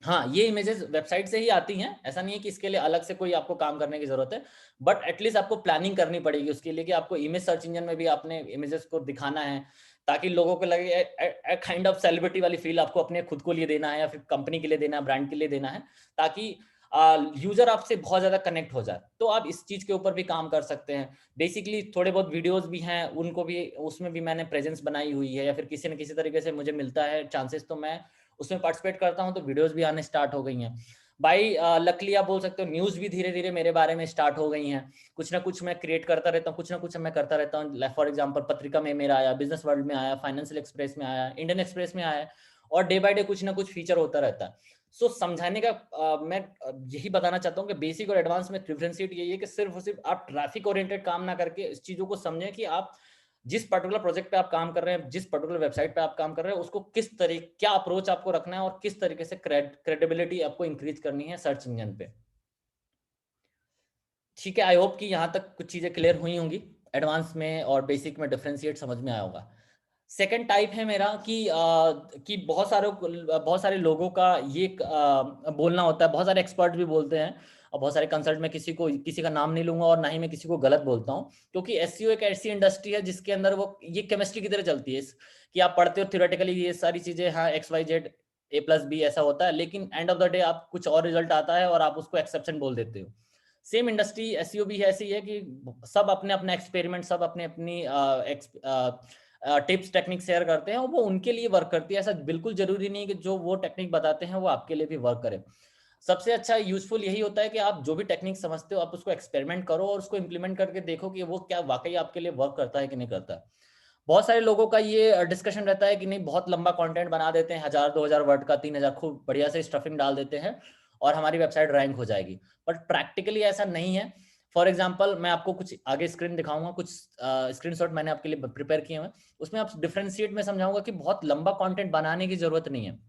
हाँ, ये इमेजेस वेबसाइट से ही आती हैं, ऐसा नहीं है कि इसके लिए अलग से कोई आपको काम करने की जरूरत है, बट एटलीस्ट आपको प्लानिंग करनी पड़ेगी उसके लिए कि आपको इमेज सर्च इंजन में भी अपने इमेजेस को दिखाना है, ताकि लोगों को लगे काइंड ऑफ सेलिब्रिटी वाली फील आपको अपने खुद को लिए देना है, या फिर कंपनी के लिए देना है, ब्रांड के लिए देना है, ताकि यूजर आपसे बहुत ज्यादा कनेक्ट हो जाए। तो आप इस चीज के ऊपर भी काम कर सकते हैं। बेसिकली थोड़े बहुत वीडियोस भी हैं, उनको भी, उसमें भी मैंने प्रेजेंस बनाई हुई है, या फिर किसी न किसी तरीके से मुझे मिलता है चांसेस तो मैं उसमें पार्टिसिपेट करता हूं, तो वीडियोस भी आने स्टार्ट हो गई हैं। भाई लकली आप बोल सकते हो न्यूज़ भी धीरे धीरे मेरे बारे में स्टार्ट हो गई हैं। कुछ ना कुछ मैं क्रिएट करता रहता हूँ, कुछ ना कुछ मैं करता रहता हूँ। फॉर एग्जांपल पत्रिका में मेरा आया, बिजनेस वर्ल्ड में आया, फाइनेंशियल एक्सप्रेस में आया, इंडियन एक्सप्रेस में आया, और डे बाय डे कुछ ना कुछ फीचर होता रहता है। सो समझाने का मैं यही बताना चाहता हूँ कि बेसिक और एडवांस में डिफरेंशिएट यही है कि सिर्फ और सिर्फ आप ट्रैफिक ओरिएंटेड काम ना करके इस चीज़ों को समझें कि आप जिस पर्टिकुलर प्रोजेक्ट पे आप काम कर रहे हैं, जिस पर्टिकुलर वेबसाइट पे आप काम कर रहे हैं, उसको किस तरीके, क्या अप्रोच आपको रखना है और किस तरीके से क्रेडिबिलिटी आपको इंक्रीज करनी है सर्च इंजन पे। ठीक है, आई होप कि यहाँ तक कुछ चीजें क्लियर हुई होंगी, एडवांस में और बेसिक में डिफरेंशिएट समझ में आया होगा। सेकंड टाइप है मेरा कि बहुत सारे लोगों का ये बोलना होता है, बहुत सारे एक्सपर्ट भी बोलते हैं और बहुत सारे कंसल्ट, में किसी का नाम नहीं लूंगा और ना ही मैं किसी को गलत बोलता हूँ, क्योंकि एसईओ एक ऐसी इंडस्ट्री है जिसके अंदर वो ये केमिस्ट्री की तरह चलती है कि आप पढ़ते हो थ्योरेटिकली ये सारी चीजें, हाँ XYZ A+B ऐसा होता है, लेकिन एंड ऑफ द डे आप कुछ और रिजल्ट आता है और आप उसको एक्सेप्शन बोल देते हो। सेम इंडस्ट्री एसईओ भी ऐसी है कि सब अपने अपने एक्सपेरिमेंट, सब अपने अपनी टिप्स टेक्निक शेयर करते हैं और वो उनके लिए वर्क करती है। ऐसा बिल्कुल जरूरी नहीं कि जो वो टेक्निक बताते हैं वो आपके लिए भी वर्क करे। सबसे अच्छा यूजफुल यही होता है कि आप जो भी टेक्निक समझते हो आप उसको एक्सपेरिमेंट करो और उसको इम्प्लीमेंट करके देखो कि वो क्या वाकई आपके लिए वर्क करता है कि नहीं करता। बहुत सारे लोगों का ये डिस्कशन रहता है कि नहीं, बहुत लंबा कंटेंट बना देते हैं, 1000-2000 वर्ड का, 3000, खूब बढ़िया से स्टफिंग डाल देते हैं और हमारी वेबसाइट रैंक हो जाएगी। बट प्रैक्टिकली ऐसा नहीं है। फॉर एग्जाम्पल मैं आपको कुछ आगे स्क्रीन दिखाऊंगा, कुछ स्क्रीनशॉट मैंने आपके लिए प्रिपेयर किए हुए, उसमें आप डिफरेंशिएट में समझाऊंगा कि बहुत लंबा कंटेंट बनाने की जरूरत नहीं है।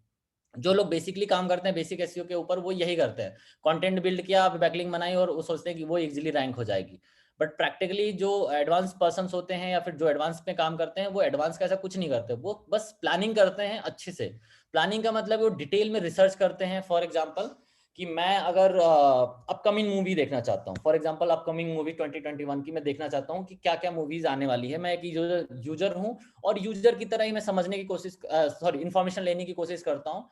जो लोग बेसिकली काम करते हैं बेसिक एसईओ के ऊपर, वो यही करते हैं, कंटेंट बिल्ड किया, बैकलिंक बनाई और वो सोचते हैं कि वो इजीली रैंक हो जाएगी। बट प्रैक्टिकली जो एडवांस पर्सन होते हैं या फिर जो एडवांस में काम करते हैं, वो एडवांस का ऐसा कुछ नहीं करते, वो बस प्लानिंग करते हैं अच्छे से। प्लानिंग का मतलब वो डिटेल में रिसर्च करते हैं। फॉर एग्जाम्पल कि मैं अगर अपकमिंग मूवी देखना चाहता हूँ, फॉर एग्जांपल अपकमिंग मूवी 2021 की मैं देखना चाहता हूँ कि क्या क्या मूवीज आने वाली है, मैं एक यूजर हूँ और यूजर की तरह ही मैं समझने की कोशिश, इन्फॉर्मेशन लेने की कोशिश करता हूँ।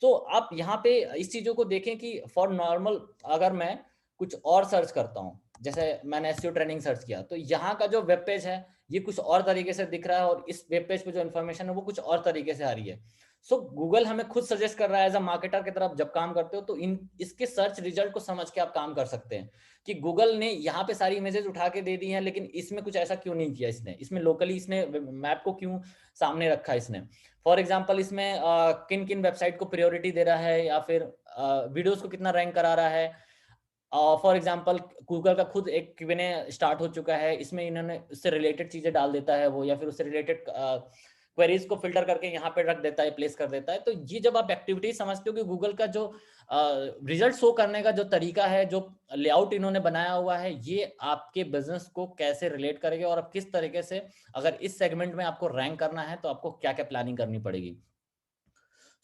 तो आप यहाँ पे इस चीजों को देखें कि फॉर नॉर्मल अगर मैं कुछ और सर्च करता हूँ, जैसे मैंने एसईओ ट्रेनिंग सर्च किया, तो यहाँ का जो वेब पेज है ये कुछ और तरीके से दिख रहा है और इस वेब पेज पे जो इन्फॉर्मेशन है वो कुछ और तरीके से आ रही है। सो गूगल हमें खुद सजेस्ट कर रहा है एज अ मार्केटर की तरफ, जब काम करते हो तो इसके सर्च रिजल्ट को समझ के आप काम कर सकते हैं कि गूगल ने यहाँ पे सारी इमेजेस उठा के दे दी हैं, लेकिन इसमें कुछ ऐसा क्यों नहीं किया, इसमें लोकली इसने मैप को क्यों सामने रखा इसने। फॉर एग्जाम्पल इसमें किन किन वेबसाइट को प्रायोरिटी दे रहा है या फिर वीडियोस को कितना रैंक करा रहा है। फॉर एग्जाम्पल गूगल का खुद एक Q&A स्टार्ट हो चुका है, इसमें इन्होंने उससे रिलेटेड चीजें डाल देता है वो, या फिर उससे रिलेटेड क्वेरीज को फिल्टर करके यहाँ पे रख देता है, प्लेस कर देता है। तो ये जब आप एक्टिविटी समझते हो कि गूगल का जो रिजल्ट शो करने का जो तरीका है, जो लेआउट इन्होंने बनाया हुआ है, ये आपके बिजनेस को कैसे रिलेट करेगा और आप किस तरीके से, अगर इस सेगमेंट में आपको रैंक करना है तो आपको क्या क्या प्लानिंग करनी पड़ेगी।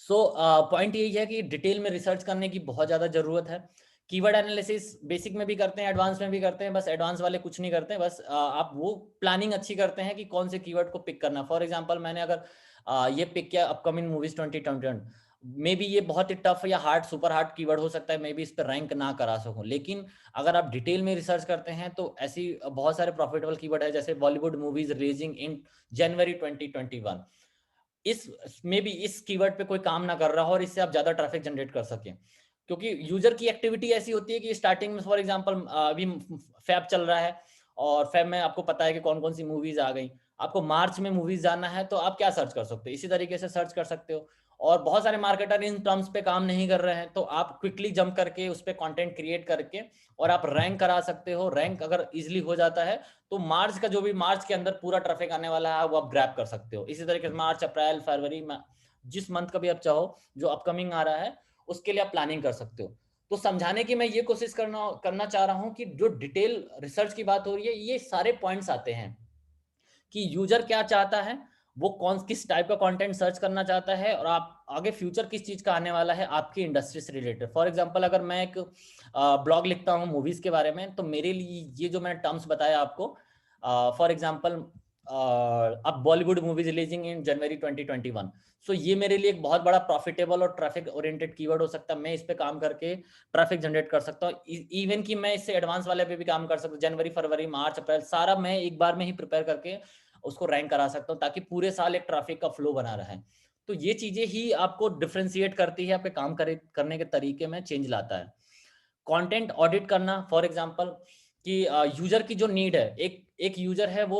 सो पॉइंट यही है कि डिटेल में रिसर्च करने की बहुत ज्यादा जरूरत है। कीवर्ड एनालिसिस बेसिक में भी करते हैं, एडवांस में भी करते हैं, बस एडवांस वाले कुछ नहीं करते हैं, बस आप वो प्लानिंग अच्छी करते हैं कि कौन से कीवर्ड को पिक करना। फॉर एग्जांपल मैंने अगर ये पिक किया अपकमिंग मूवीज 2021, मे बी ये बहुत ही टफ या हार्ड, सुपर हार्ड कीवर्ड हो सकता है, मे बी इस पर रैंक ना करा सकूं, लेकिन अगर आप डिटेल में रिसर्च करते हैं तो ऐसी बहुत सारे प्रॉफिटेबल कीवर्ड है, जैसे बॉलीवुड मूवीज रिलीजिंग इन जनवरी 2021, इस में भी इस कीवर्ड पे कोई काम ना कर रहा हो और इससे आप ज्यादा ट्रैफिक जनरेट कर सकें, क्योंकि यूजर की एक्टिविटी ऐसी होती है कि स्टार्टिंग में, फॉर एग्जांपल अभी फैब चल रहा है और फैब में आपको पता है कि कौन कौन सी मूवीज आ गई, आपको मार्च में मूवीज जाना है तो आप क्या सर्च कर सकते हो, इसी तरीके से सर्च कर सकते हो। और बहुत सारे मार्केटर इन टर्म्स पे काम नहीं कर रहे हैं, तो आप क्विकली जंप करके उस पर कंटेंट क्रिएट करके और आप रैंक करा सकते हो। रैंक अगर इजिली हो जाता है तो मार्च का जो भी मार्च के अंदर पूरा ट्रैफिक आने वाला है वो आप ग्रैब कर सकते हो। इसी तरीके से मार्च, अप्रैल, फरवरी, जिस मंथ का भी आप चाहो जो अपकमिंग आ रहा है उसके लिए आप प्लानिंग कर सकते हो। तो समझाने की मैं ये कोशिश करना चाह रहा हूं कि जो डिटेल रिसर्च की बात हो रही है, ये सारे पॉइंट्स आते हैं कि यूजर क्या चाहता है, वो किस टाइप का कंटेंट सर्च करना चाहता है और आप आगे फ्यूचर किस चीज का आने वाला है आपकी इंडस्ट्री से रिलेटेड। फॉर एग्जांपल अगर मैं एक ब्लॉग लिखता हूँ मूवीज के बारे में, तो मेरे लिए ये जो मैंने टर्म्स बताया आपको, फॉर एग्जांपल अब बॉलीवुड मूवीज रिलीजिंग इन जनवरी 2021, सो ये मेरे लिए एक बहुत बड़ा प्रॉफिटेबल और ट्रैफिक ओरिएंटेड कीवर्ड हो सकता है। मैं इस पे काम करके ट्रैफिक जनरेट कर सकता हूँ, इवन कि मैं इससे एडवांस वाले पे भी काम कर सकता हूँ। जनवरी, फरवरी, मार्च, अप्रैल सारा मैं एक बार में ही प्रिपेयर करके उसको रैंक करा सकता हूँ, ताकि पूरे साल एक ट्रैफिक का फ्लो बना रहे। तो ये चीजें ही आपको डिफरेंशिएट करती है, आपके काम करने के तरीके में चेंज लाता है। कंटेंट ऑडिट करना, फॉर एग्जांपल कि यूजर की जो नीड है, एक यूजर है वो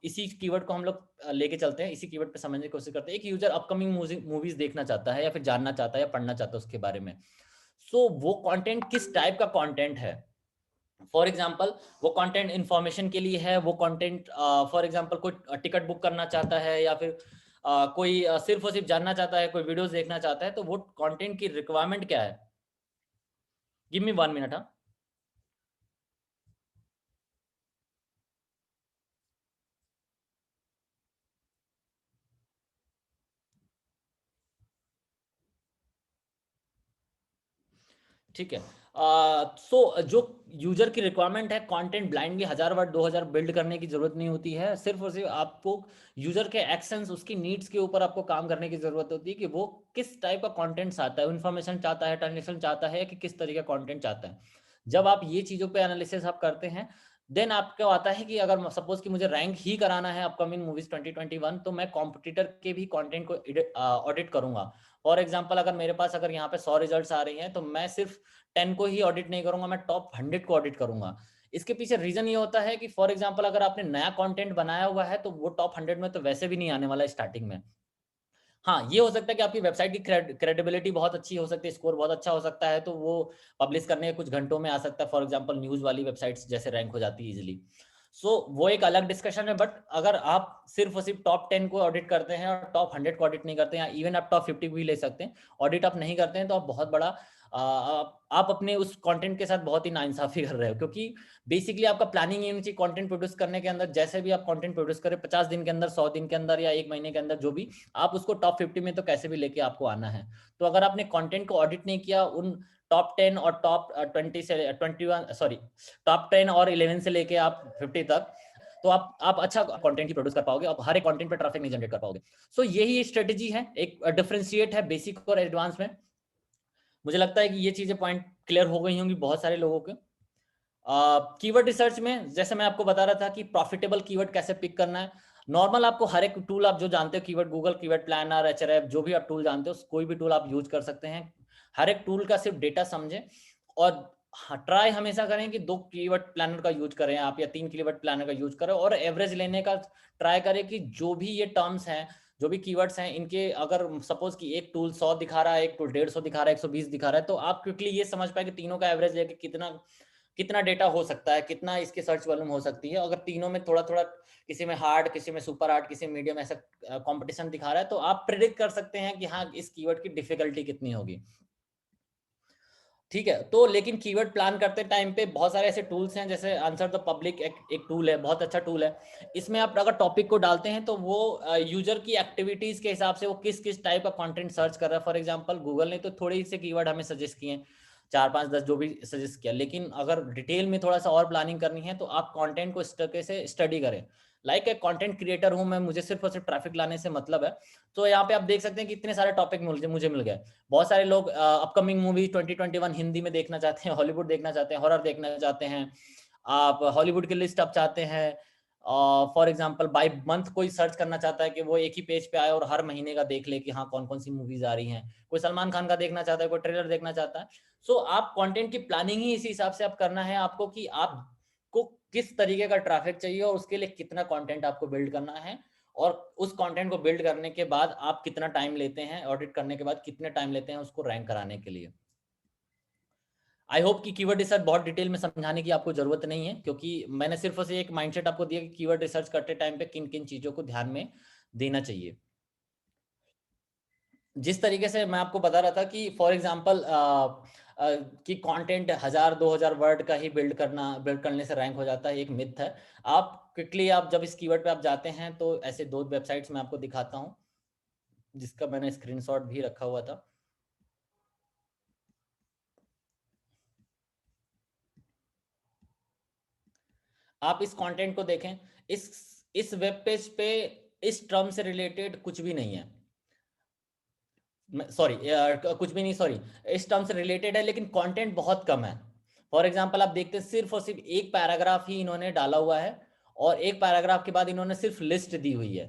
इसी कीवर्ड को हम लोग लेके चलते हैं, इसी कीवर्ड पे समझने की कोशिश करते हैं। एक यूजर अपकमिंग मूवीज देखना चाहता है या फिर जानना चाहता है या पढ़ना चाहता है उसके बारे में। सो वो कंटेंट किस टाइप का कंटेंट है? फॉर एग्जाम्पल वो कंटेंट इंफॉर्मेशन के लिए है, वो कंटेंट फॉर एग्जाम्पल कोई टिकट बुक करना चाहता है या फिर कोई सिर्फ और सिर्फ जानना चाहता है, कोई वीडियोस देखना चाहता है, तो वो कंटेंट की रिक्वायरमेंट क्या है? Give me 1 minute. हाँ, ठीक है। सो जो यूजर की रिक्वायरमेंट है, कंटेंट ब्लाइंडली 1000 वर्ड 2000 बिल्ड करने की जरूरत नहीं होती है। सिर्फ और सिर्फ आपको यूजर के एक्शंस, उसकी नीड्स के ऊपर आपको काम करने की जरूरत होती है कि वो किस टाइप का कंटेंट चाहता है, इन्फॉर्मेशन चाहता है, ट्रांजेक्शन चाहता है, कि किस तरीके का कंटेंट चाहता है। जब आप ये चीज़ों पे एनालिसिस आप करते हैं, देन आपको आता है कि अगर सपोज कि मुझे रैंक ही कराना है अपकमिंग मूवीज 2021, तो मैं कॉम्पिटिटर के भी कंटेंट को ऑडिट करूंगा। फॉर एग्जांपल अगर मेरे पास अगर यहाँ पे 100 रिजल्ट्स आ रही हैं, तो मैं सिर्फ 10 को ही ऑडिट नहीं करूंगा, मैं टॉप 100 को ऑडिट करूंगा। इसके पीछे रीजन ये होता है कि फॉर एग्जांपल अगर आपने नया कंटेंट बनाया हुआ है, तो वो टॉप 100 में तो वैसे भी नहीं आने वाला स्टार्टिंग में। हाँ, ये हो सकता है कि आपकी वेबसाइट की क्रेडिबिलिटी बहुत अच्छी हो सकती है, स्कोर बहुत अच्छा हो सकता है, तो वो पब्लिश करने के कुछ घंटों में आ सकता है। फॉर एग्जांपल न्यूज़ वाली वेबसाइट्स जैसे रैंक हो जाती है इजीली। सो वो एक अलग डिस्कशन है। बट अगर आप सिर्फ और सिर्फ टॉप 10 को ऑडिट करते हैं और टॉप 100 को ऑडिट नहीं करते हैं, इवन आप टॉप 50 भी ले सकते हैं, ऑडिट आप नहीं करते हैं, तो आप बहुत बड़ा आप अपने उस कंटेंट के साथ बहुत ही नाइंसाफी कर रहे हो। क्योंकि बेसिकली आपका प्लानिंग ये होनी चाहिए कंटेंट प्रोड्यूस करने के अंदर, जैसे भी आप कंटेंट प्रोड्यूस करें 50 दिन के अंदर, 100 दिन के अंदर या 1 महीने के अंदर, जो भी आप उसको टॉप 50 में तो कैसे भी लेके आपको आना है। तो अगर आपने कंटेंट को ऑडिट नहीं किया उन टॉप 10 और टॉप 20 से 21, सॉरी, टॉप 10 और 11 से लेके आप 50 तक, तो आप अच्छा कंटेंट ही प्रोड्यूस कर पाओगे, आप हर एक कंटेंट पे ट्रैफिक नहीं जनरेट कर पाओगे। सो यही स्ट्रेटेजी है, एक डिफरेंशिएट है बेसिक और एडवांस में। मुझे लगता है कि ये चीजें पॉइंट क्लियर हो गई होंगी बहुत सारे लोगों के। कीवर्ड रिसर्च में जैसे मैं आपको बता रहा था कि प्रॉफिटेबल कीवर्ड कैसे पिक करना है। नॉर्मल आपको हर एक टूल आप जो जानते हो, कीवर्ड गूगल कीवर्ड प्लानर, एचआरएफ, जो भी आप टूल जानते हो, कोई भी टूल आप यूज कर सकते हैं। हर एक टूल का सिर्फ डेटा समझें और ट्राई हमेशा करें कि 2 कीवर्ड प्लानर का यूज करें आप, या 3 कीवर्ड प्लानर का यूज करें, और एवरेज लेने का ट्राई करें कि जो भी ये टर्म्स हैं, जो भी कीवर्ड्स हैं, इनके अगर सपोज कि एक टूल 100 दिखा रहा है, एक टूल 150 दिखा रहा है, 120 दिखा रहा है, तो आप क्विकली ये समझ पाए कि तीनों का एवरेज लेके कितना कितना डेटा हो सकता है, कितना इसकी सर्च वॉल्यूम हो सकती है। अगर तीनों में थोड़ा थोड़ा, किसी में हार्ड, किसी में सुपर हार्ड, किसी मीडियम, ऐसा कंपटीशन दिखा रहा है, तो आप प्रिडिक्ट कर सकते हैं कि हाँ, इस कीवर्ड की डिफिकल्टी कितनी होगी। ठीक है। तो लेकिन कीवर्ड प्लान करते टाइम पे बहुत सारे ऐसे टूल्स हैं, जैसे आंसर द पब्लिक एक टूल है, बहुत अच्छा टूल है। इसमें आप अगर टॉपिक को डालते हैं, तो वो यूजर की एक्टिविटीज के हिसाब से वो किस किस टाइप का कंटेंट सर्च कर रहा है। फॉर एग्जांपल गूगल ने तो थोड़े से कीवर्ड हमें सजेस्ट किए, 4 5 10 जो भी सजेस्ट किया, लेकिन अगर डिटेल में थोड़ा सा और प्लानिंग करनी है, तो आप कंटेंट को इस तरीके से स्टडी करें। लाइक एक कंटेंट क्रिएटर हूं मैं, मुझे सिर्फ और सिर्फ ट्रैफिक लाने से मतलब है। तो यहाँ पे आप देख सकते हैं कि इतने सारे टॉपिक मुझे मिल गए। बहुत सारे लोग अपकमिंग मूवी 2021 हिंदी में देखना चाहते हैं, हॉलीवुड देखना चाहते हैं, हॉरर देखना चाहते हैं, आप हॉलीवुड की लिस्ट आप चाहते हैं। फॉर एग्जांपल बाय मंथ कोई सर्च करना चाहता है कि वो एक ही पेज पे आए और हर महीने का देख ले कि हाँ कौन कौन सी मूवीज आ रही हैं। कोई सलमान खान का देखना चाहता है, कोई ट्रेलर देखना चाहता है। सो आप कंटेंट की प्लानिंग ही इसी हिसाब से आप करना है आपको, कि आपको किस तरीके का ट्रैफिक चाहिए और उसके लिए कितना कंटेंट आपको बिल्ड करना है, और उस कंटेंट को बिल्ड करने के बाद आप कितना टाइम लेते हैं, ऑडिट करने के बाद कितने टाइम लेते हैं उसको रैंक कराने के लिए। आई होप कि कीवर्ड रिसर्च बहुत डिटेल में समझाने की आपको जरूरत नहीं है, क्योंकि मैंने सिर्फ उसे एक माइंडसेट आपको दिया कि कीवर्ड रिसर्च करते टाइम पे किन किन चीजों को ध्यान में देना चाहिए। जिस तरीके से मैं आपको बता रहा था कि फॉर एग्जांपल कि कंटेंट 1000 2000 वर्ड का ही बिल्ड करने से रैंक हो जाता है, एक मिथ है। आप क्विकली आप जब इस कीवर्ड पे आप जाते हैं, तो ऐसे 2 वेबसाइट्स मैं आपको दिखाता हूं, जिसका मैंने स्क्रीनशॉट भी रखा हुआ था। आप इस कंटेंट को देखें, इस वेब पेज पे इस टर्म से रिलेटेड कुछ भी नहीं है, सॉरी कुछ भी नहीं, सॉरी, इस टर्म से रिलेटेड है, लेकिन कंटेंट बहुत कम है। फॉर एग्जांपल आप देखते हैं सिर्फ और सिर्फ एक पैराग्राफ ही इन्होंने डाला हुआ है, और एक पैराग्राफ के बाद इन्होंने सिर्फ लिस्ट दी हुई है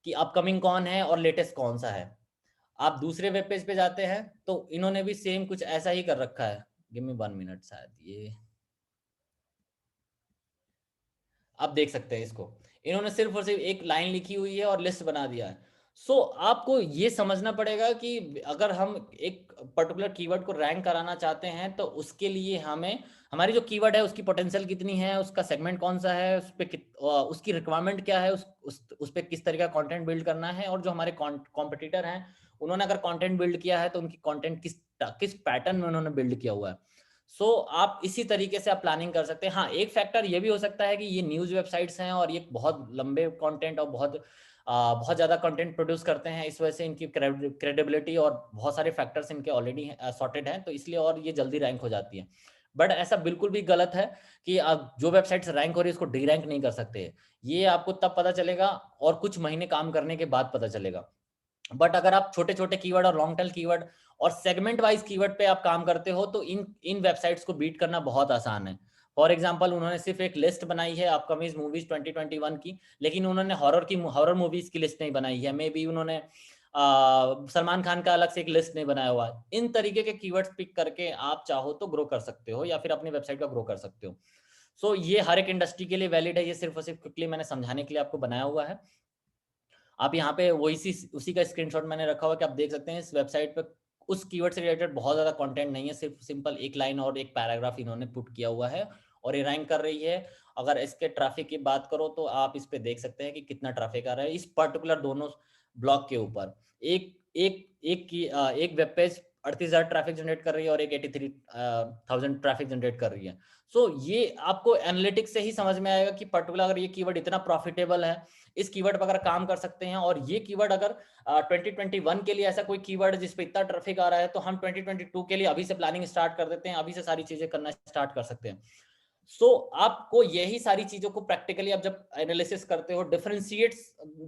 कि अपकमिंग कौन है और लेटेस्ट कौन सा है। आप दूसरे वेब पेज पे जाते हैं तो इन्होंने भी सेम कुछ ऐसा ही कर रखा है। गिव मी 1 मिनट, शायद ये आप देख सकते हैं इसको, इन्होंने सिर्फ और सिर्फ एक लाइन लिखी हुई है और लिस्ट बना दिया है। सो आपको ये समझना पड़ेगा कि अगर हम एक पर्टिकुलर कीवर्ड को रैंक कराना चाहते हैं तो उसके लिए हमें हमारी जो कीवर्ड है उसकी पोटेंशियल कितनी है, उसका सेगमेंट कौन सा है, उस पे उसकी रिक्वायरमेंट क्या है, उस पे किस तरह का कंटेंट बिल्ड करना है, और जो हमारे कॉम्पिटिटर हैं उन्होंने अगर कंटेंट बिल्ड किया है तो उनकी कंटेंट किस पैटर्न में उन्होंने बिल्ड किया हुआ है। आप इसी तरीके से आप प्लानिंग कर सकते हैं। हाँ, एक फैक्टर ये भी हो सकता है कि ये न्यूज़ वेबसाइट्स हैं और ये बहुत लंबे कंटेंट और बहुत ज़्यादा कंटेंट प्रोड्यूस करते हैं, इस वजह से इनकी क्रेडिबिलिटी और बहुत सारे फैक्टर्स इनके ऑलरेडी सॉर्टेड हैं, तो इसलिए और ये जल्दी रैंक हो जाती है। बट ऐसा बिल्कुल भी गलत है कि आप जो वेबसाइट्स रैंक हो रही है उसको डी रैंक नहीं कर सकते। ये आपको तब पता चलेगा और कुछ महीने काम करने के बाद पता चलेगा। बट अगर आप छोटे छोटे कीवर्ड और लॉन्ग टेल कीवर्ड और सेगमेंट वाइज कीवर्ड पे आप काम करते हो तो इन वेबसाइट्स को बीट करना बहुत आसान है। फॉर एग्जांपल, उन्होंने सिर्फ एक लिस्ट बनाई है अपकमिंग मूवीज 2021 की, लेकिन उन्होंने हॉरर मूवीज की लिस्ट नहीं बनाई है। मे बी उन्होंने सलमान खान का अलग से एक लिस्ट नहीं बनाया हुआ। इन तरीके के कीवर्ड्स पिक करके आप चाहो तो ग्रो कर सकते हो या फिर अपनी वेबसाइट का ग्रो कर सकते हो। ये हर एक इंडस्ट्री के लिए वैलिड है, ये सिर्फ और सिर्फ क्विकली मैंने समझाने के लिए आपको बनाया हुआ है। आप यहाँ पे उसी का स्क्रीनशॉट मैंने रखा हुआ कि आप देख सकते हैं इस वेबसाइट पे उस कीवर्ड से रिलेटेड बहुत ज़्यादा कंटेंट नहीं है, सिर्फ सिंपल एक लाइन और एक पैराग्राफ इन्होंने पुट किया हुआ है और ये रैंक कर रही है। अगर इसके ट्रैफिक की बात करो तो आप इस पे देख सकते हैं कि कितना ट्रैफिक आ रहा है इस पर्टिकुलर दोनों ब्लॉक के ऊपर। एक वेब पेज 38,000 ट्रैफिक जनरेट कर रही है और एक 83,000 ट्रैफिक जनरेट कर रही है। ये आपको एनालिटिक्स से ही समझ में आएगा कि पर्टिकुलर अगर ये कीवर्ड इतना प्रॉफिटेबल है, इस कीवर्ड पर अगर काम कर सकते हैं, और ये कीवर्ड अगर 2021 के लिए ऐसा कोई कीवर्ड जिस पे इतना ट्रैफिक आ रहा है तो हम 2022 के लिए अभी से प्लानिंग स्टार्ट कर देते हैं, अभी से सारी चीजें करना स्टार्ट कर सकते हैं। आपको यही सारी चीजों को प्रैक्टिकली आप जब एनालिसिस करते हो, डिफरेंशिएट्स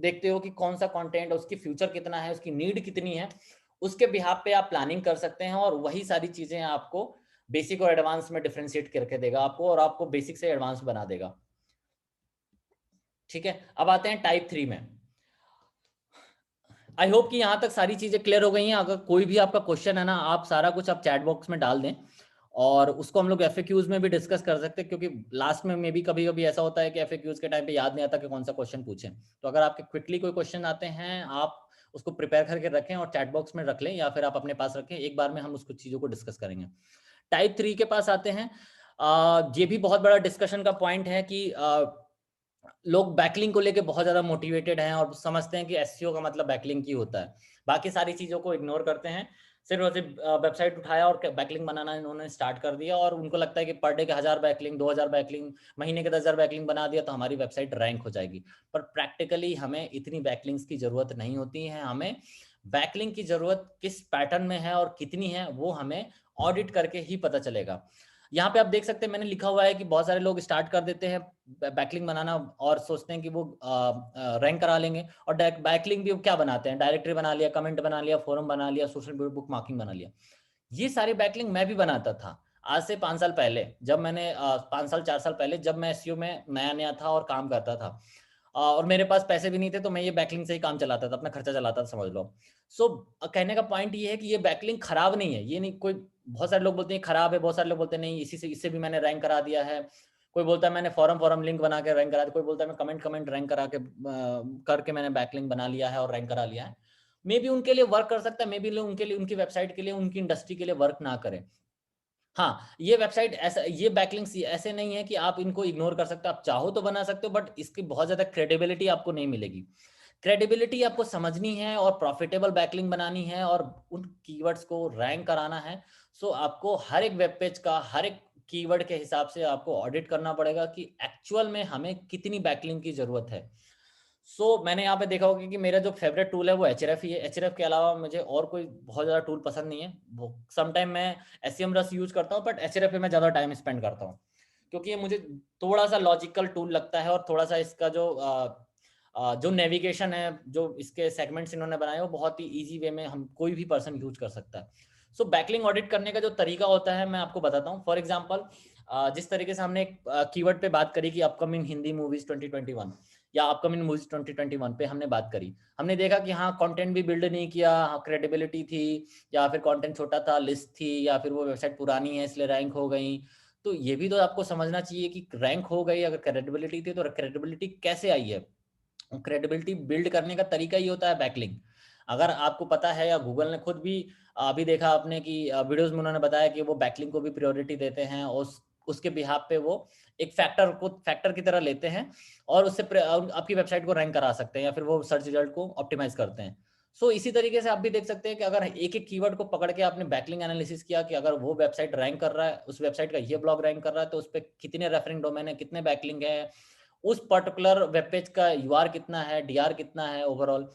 देखते हो कि कौन सा कंटेंट, उसकी फ्यूचर कितना है, उसकी नीड कितनी है, उसके बिहाफ पे आप प्लानिंग कर सकते हैं और वही सारी चीजें आपको बेसिक और एडवांस में डिफरेंशिएट करके देगा आपको और आपको बेसिक से एडवांस बना देगा। ठीक है, अब आते हैं टाइप 3 में। आई होप कि यहाँ तक सारी चीजें क्लियर हो गई हैं। अगर कोई भी आपका क्वेश्चन है ना, आप सारा कुछ आप चैट बॉक्स में डाल दें और उसको हम लोग एफएक्यूज में भी डिस्कस कर सकते हैं, क्योंकि लास्ट में मे बी कभी कभी ऐसा होता है कि एफएक्यूज के टाइम पे याद नहीं आता कि कौन सा क्वेश्चन पूछें। तो अगर आपके क्विकली कोई क्वेश्चन आते हैं, आप उसको प्रिपेयर करके रखें और चैट बॉक्स में रख लें या फिर आप अपने पास रखें, एक बार में हम उसको चीजों को डिस्कस करेंगे। टाइप 3 के पास आते हैं। ये भी बहुत बड़ा डिस्कशन का पॉइंट है कि लोग बैकलिंक को लेके बहुत ज्यादा मोटिवेटेड हैं और समझते हैं कि एसईओ का मतलब बैकलिंक ही होता है, बाकी सारी चीजों को इग्नोर करते हैं। सिर्फ और सिर्फ वेबसाइट उठाया और बैकलिंक बनाना इन्होंने स्टार्ट कर दिया और उनको लगता है कि पर डे के 1000 बैकलिंक, 2000 बैकलिंक, महीने के 10,000 बैकलिंक बना दिया तो हमारी वेबसाइट रैंक हो जाएगी। पर प्रैक्टिकली हमें इतनी बैकलिंक्स की जरूरत नहीं होती है। हमें बैकलिंक की जरूरत किस पैटर्न में है और कितनी है वो हमें ऑडिट करके ही पता चलेगा। यहाँ पे आप देख सकते हैं मैंने लिखा हुआ है कि बहुत सारे लोग स्टार्ट कर देते हैं बैकलिंक बनाना और सोचते हैं कि वो रैंक करा लेंगे, और बैकलिंक भी क्या बनाते हैं, डायरेक्टरी बना लिया, कमेंट बना लिया, फोरम बना लिया, सोशल बुक मार्किंग बना लिया। ये सारे बैकलिंक मैं भी बनाता था आज से 5 साल पहले, जब मैंने 5 साल 4 साल पहले जब मैं एसईओ में नया नया था और काम करता था और मेरे पास पैसे भी नहीं थे, तो मैं ये बैकलिंक से ही काम चलाता था, अपना खर्चा चलाता था, समझ लो। कहने का पॉइंट ये है कि ये बैकलिंक खराब नहीं है, ये नहीं कोई, बहुत सारे लोग बोलते हैं खराब है, बहुत सारे लोग बोलते हैं नहीं इससे भी मैंने रैंक करा दिया है। कोई बोलता है मैंने फॉरम लिंक बना के रैंक करा दिया, कोई बोलता है मैं कमेंट रैंक करा के करके मैंने बैकलिंक बना लिया है और रैंक करा लिया है। मे बी उनके लिए वर्क कर सकता है, मे बी उनके लिए, उनकी वेबसाइट के लिए, उनकी इंडस्ट्री के लिए वर्क ना करे। हाँ, ये वेबसाइट ऐसा, ये बैकलिंक्स ऐसे नहीं है कि आप इनको इग्नोर कर सकते हो, आप चाहो तो बना सकते हो, बट इसकी बहुत ज्यादा क्रेडिबिलिटी आपको नहीं मिलेगी। क्रेडिबिलिटी आपको समझनी है और प्रॉफिटेबल बैकलिंक बनानी है और उन कीवर्ड्स को रैंक कराना है। आपको हर एक वेब पेज का हर एक कीवर्ड के हिसाब से आपको ऑडिट करना पड़ेगा कि एक्चुअल में हमें कितनी बैकलिंक की जरूरत है। मैंने यहाँ पे देखा होगा कि मेरा जो फेवरेट टूल है वो एचआरएफ ही है। एचआरएफ के अलावा मुझे और कोई बहुत ज़्यादा टूल पसंद नहीं है। समटाइम मैं SEMrush यूज करता हूँ, बट एचआरएफ पे मैं ज़्यादा टाइम स्पेंड करता हूँ क्योंकि ये मुझे थोड़ा सा लॉजिकल टूल लगता है और थोड़ा सा इसका जो नेविगेशन है, जो इसके सेगमेंट्स इन्होंने बनाए, वो बहुत ही ईजी वे में हम कोई भी पर्सन यूज कर सकता है। बैकलिंक ऑडिट करने का जो तरीका होता है मैं आपको बताता हूँ। फॉर एग्जाम्पल, जिस तरीके से हमने एक कीवर्ड पे बात करी कि अपकमिंग हिंदी मूवीज 2021, या अपकमिंग मूवीज 2021 पे हमने बात करी, हमने देखा कि हाँ कंटेंट भी बिल्ड नहीं किया, हाँ क्रेडिबिलिटी थी, या फिर कंटेंट छोटा था, लिस्ट थी, या फिर वो वेबसाइट पुरानी है इसलिए रैंक हो गई। तो ये भी तो आपको समझना चाहिए कि रैंक हो गई, अगर क्रेडिबिलिटी थी तो क्रेडिबिलिटी कैसे आई है। क्रेडिबिलिटी बिल्ड करने का तरीका ही होता है बैकलिंक। अगर आपको पता है, या गूगल ने खुद भी अभी देखा आपने कि वीडियोस में उन्होंने बताया कि वो बैकलिंक को भी प्रायोरिटी देते हैं, और उसके बिहाफ पे वो एक फैक्टर की तरह लेते हैं, और उससे आपकी वेबसाइट को रैंक करा सकते हैं, या फिर वो सर्च रिजल्ट को ऑप्टिमाइज करते हैं। सो इसी तरीके से आप भी देख सकते हैं कि अगर एक एक कीवर्ड को पकड़ के आपने बैकलिंक एनालिसिस किया कि अगर वो वेबसाइट रैंक कर रहा है, उस वेबसाइट का ये ब्लॉग रैंक कर रहा है, तो उस पर कितने रेफरिंग डोमेन है, कितने बैकलिंक है, उस पर्टिकुलर वेब पेज का यूआर कितना है, डीआर कितना है, ओवरऑल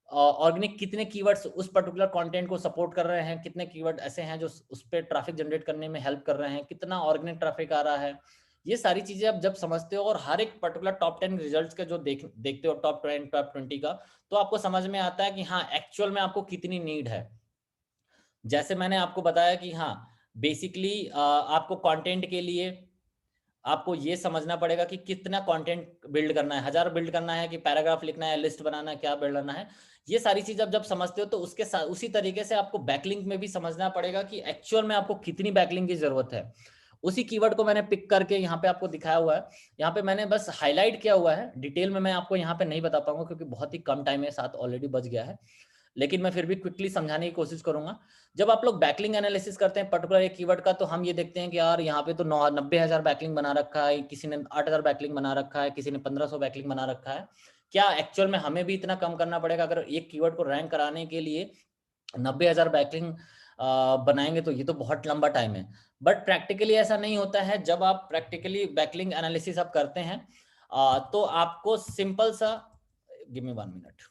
ऑर्गेनिक कितने कीवर्ड्स उस पर्टिकुलर कंटेंट को सपोर्ट कर रहे हैं, कितने कीवर्ड ऐसे हैं जो उस पर ट्रैफिक जनरेट करने में हेल्प कर रहे हैं, कितना ऑर्गेनिक ट्रैफिक आ रहा है। ये सारी चीजें आप जब समझते हो, और हर एक पर्टिकुलर टॉप 10 रिजल्ट्स के जो देखते हो, टॉप 10 टॉप 20 का, तो आपको समझ में आता है कि हाँ एक्चुअल में आपको कितनी नीड है। जैसे मैंने आपको बताया कि हाँ बेसिकली आपको कंटेंट के लिए आपको ये समझना पड़ेगा कि कितना कंटेंट बिल्ड करना है, 1000 बिल्ड करना है कि पैराग्राफ लिखना है, लिस्ट बनाना है, क्या बिल्ड करना है। ये सारी चीज आप जब समझते हो तो उसके साथ उसी तरीके से आपको बैकलिंक में भी समझना पड़ेगा कि एक्चुअल में आपको कितनी बैकलिंक की जरूरत है। उसी कीवर्ड को मैंने पिक करके यहाँ पे आपको दिखाया हुआ है, यहाँ पे मैंने बस हाईलाइट किया हुआ है, डिटेल में मैं आपको यहाँ पे नहीं बता पाऊंगा क्योंकि बहुत ही कम टाइम है, 7 ऑलरेडी बज गया है, लेकिन मैं फिर भी क्विकली समझाने की कोशिश करूंगा। जब आप लोग बैकलिंक एनालिसिस करते हैं पर्टिकुलर एक कीवर्ड का, तो हम ये देखते हैं कि यार यहाँ पे तो 90,000 बैकलिंक बना रखा है, किसी ने 8,000 बैकलिंक बना रखा है, किसी ने 1500 बैकलिंक बना रखा है। क्या एक्चुअल में हमें भी इतना कम करना पड़ेगा? अगर एक कीवर्ड को रैंक कराने के लिए 90,000 बैकलिंक बनाएंगे तो ये तो बहुत लंबा टाइम है। बट प्रैक्टिकली ऐसा नहीं होता है। जब आप प्रैक्टिकली बैकलिंक एनालिसिस आप करते हैं तो आपको सिंपल सा, गिव मी 1 मिनट।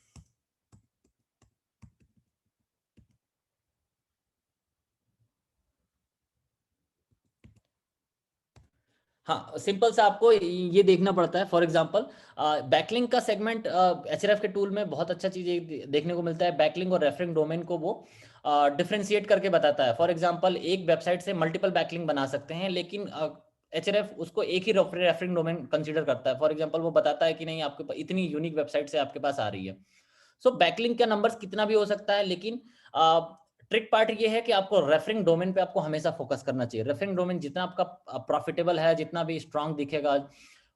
हाँ, सिंपल सा आपको ये देखना पड़ता है। फॉर एग्जांपल बैकलिंक का सेगमेंट एचआरएफ के टूल में बहुत अच्छा चीज देखने को मिलता है। बैकलिंक और रेफरिंग डोमेन को वो डिफरेंशिएट करके बताता है। फॉर एग्जांपल एक वेबसाइट से मल्टीपल बैकलिंक बना सकते हैं, लेकिन एचआरएफ उसको एक ही रेफरिंग डोमेन कंसीडर करता है। फॉर एग्जांपल वो बताता है कि नहीं, आपके इतनी यूनिक वेबसाइट से आपके पास आ रही है। सो बैकलिंक का नंबर्स कितना भी हो सकता है, लेकिन ट्रिक पार्ट ये है कि आपको रेफरिंग डोमेन पे आपको हमेशा फोकस करना चाहिए। रेफरिंग डोमेन जितना आपका प्रॉफिटेबल है, जितना भी स्ट्रांग दिखेगा,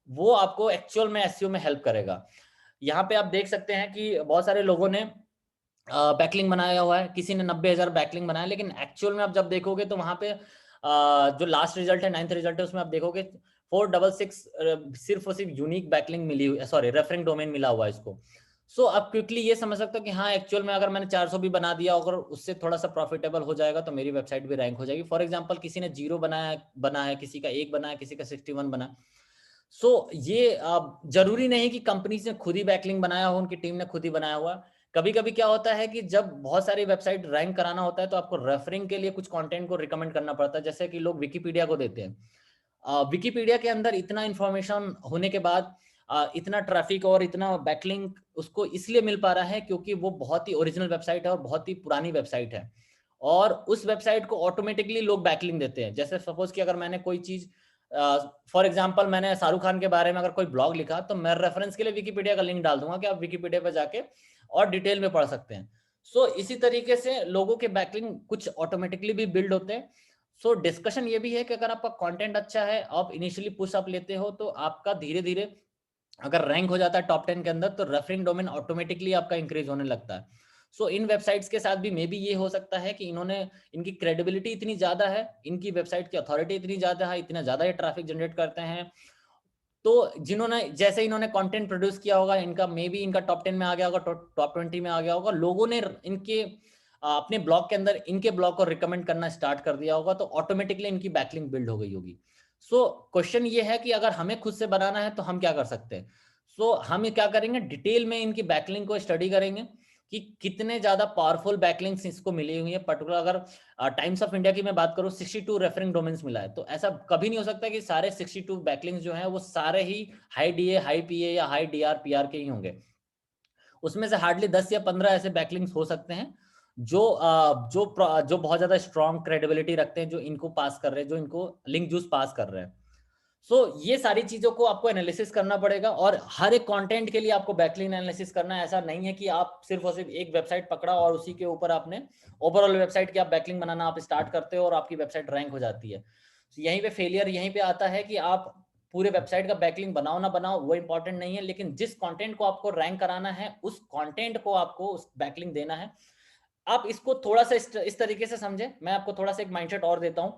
वो आपको एक्चुअल में एसईओ में हेल्प करेगा। यहाँ पे आप देख सकते हैं कि बहुत सारे लोगों ने बैकलिंक बनाया हुआ है, किसी ने 90,000 बैकलिंक बनाया, लेकिन एक्चुअल में आप जब देखोगे तो वहां पे जो लास्ट रिजल्ट है, 9th रिजल्ट है, उसमें आप देखोगे 466 सिर्फ और सिर्फ यूनिक बैकलिंक मिली हुई, सॉरी रेफरिंग डोमेन मिला हुआ है इसको। सो आप क्विकली ये समझ सकते हो कि हाँ एक्चुअल में अगर मैंने 400 भी बना दिया, अगर उससे थोड़ा सा प्रॉफिटेबल हो जाएगा तो मेरी वेबसाइट भी रैंक हो जाएगी। फॉर एग्जांपल किसी ने 0 बना है, किसी का 1 बना है, किसी का 61 बना। सो ये जरूरी नहीं कि कंपनी ने खुद ही बैकलिंक बनाया हो, उनकी टीम ने खुद ही बनाया हुआ। कभी कभी क्या होता है कि जब बहुत सारी वेबसाइट रैंक कराना होता है तो आपको रेफरिंग के लिए कुछ कंटेंट को रिकमेंड करना पड़ता है, जैसे कि लोग विकिपीडिया को देते हैं। विकिपीडिया के अंदर इतना इंफॉर्मेशन होने के बाद इतना ट्रैफिक और इतना बैकलिंक उसको इसलिए मिल पा रहा है क्योंकि वो बहुत ही ओरिजिनल वेबसाइट है और बहुत ही पुरानी वेबसाइट है, और उस वेबसाइट को ऑटोमेटिकली लोग बैकलिंक देते हैं। जैसे सपोज कि अगर मैंने कोई चीज, फॉर एग्जांपल मैंने शाहरुख खान के बारे में अगर कोई ब्लॉग लिखा, तो मैं रेफरेंस के लिए विकिपीडिया का लिंक डाल दूंगा कि आप विकिपीडिया पे जाके और डिटेल में पढ़ सकते हैं। सो इसी तरीके से लोगों के बैकलिंक कुछ ऑटोमेटिकली भी बिल्ड होते हैं। सो डिस्कशन ये भी है कि अगर आपका कंटेंट अच्छा है, आप इनिशियली पुश अप लेते हो, तो आपका धीरे धीरे अगर रैंक हो जाता है टॉप 10 के अंदर, तो रेफरिंग डोमेन ऑटोमेटिकली आपका इंक्रीज होने लगता है। सो इन वेबसाइट्स के साथ भी मे बी ये हो सकता है कि इन्होंने, इनकी क्रेडिबिलिटी इतनी ज्यादा है, इनकी वेबसाइट की अथॉरिटी इतनी ज्यादा है, इतना ज्यादा ये ट्रैफिक जनरेट करते हैं, तो जिन्होंने जैसे इन्होंने कंटेंट प्रोड्यूस किया होगा, इनका मे बी इनका टॉप 10 में आ गया होगा, टॉप 20 में आ गया होगा, लोगों ने इनके अपने ब्लॉग के अंदर इनके ब्लॉग को रिकमेंड करना स्टार्ट कर दिया होगा, तो ऑटोमेटिकली इनकी बैकलिंक बिल्ड हो गई होगी। सो क्वेश्चन ये है कि अगर हमें खुद से बनाना है तो हम क्या कर सकते हैं। सो हम क्या करेंगे, डिटेल में इनकी बैकलिंक को स्टडी करेंगे कि कितने ज्यादा पावरफुल बैकलिंक्स इसको मिली हुई है। पर्टिकुलर अगर टाइम्स ऑफ इंडिया की मैं बात करूं, 62 रेफरिंग डोमेन्स मिला है, तो ऐसा कभी नहीं हो सकता कि सारे 62 बैकलिंक्स जो हैं वो सारे ही हाई डीए, हाई पीए या हाई डीआर पीआर के ही होंगे। उसमें से हार्डली 10 या 15 ऐसे बैकलिंक्स हो सकते हैं जो बहुत ज्यादा स्ट्रॉन्ग क्रेडिबिलिटी रखते हैं, जो इनको पास कर रहे हैं, जो इनको लिंक जूस पास कर रहे हैं। ये सारी चीजों को आपको एनालिसिस करना पड़ेगा, और हर एक कंटेंट के लिए आपको बैकलिंक एनालिसिस करना है। ऐसा नहीं है कि आप सिर्फ और सिर्फ एक वेबसाइट पकड़ा और उसी के ऊपर आपने ओवरऑल वेबसाइट की आप बैकलिंक बनाना आप स्टार्ट करते हो और आपकी वेबसाइट रैंक हो जाती है। यहीं पे फेलियर यहीं पे आता है कि आप पूरे वेबसाइट का बैकलिंक बनाओ ना बनाओ वो इंपॉर्टेंट नहीं है, लेकिन जिस कंटेंट को आपको रैंक कराना है उस कंटेंट को आपको उस बैकलिंक देना है। आप इसको थोड़ा सा इस तरीके से समझे, मैं आपको थोड़ा सा एक माइंडसेट और देता हूं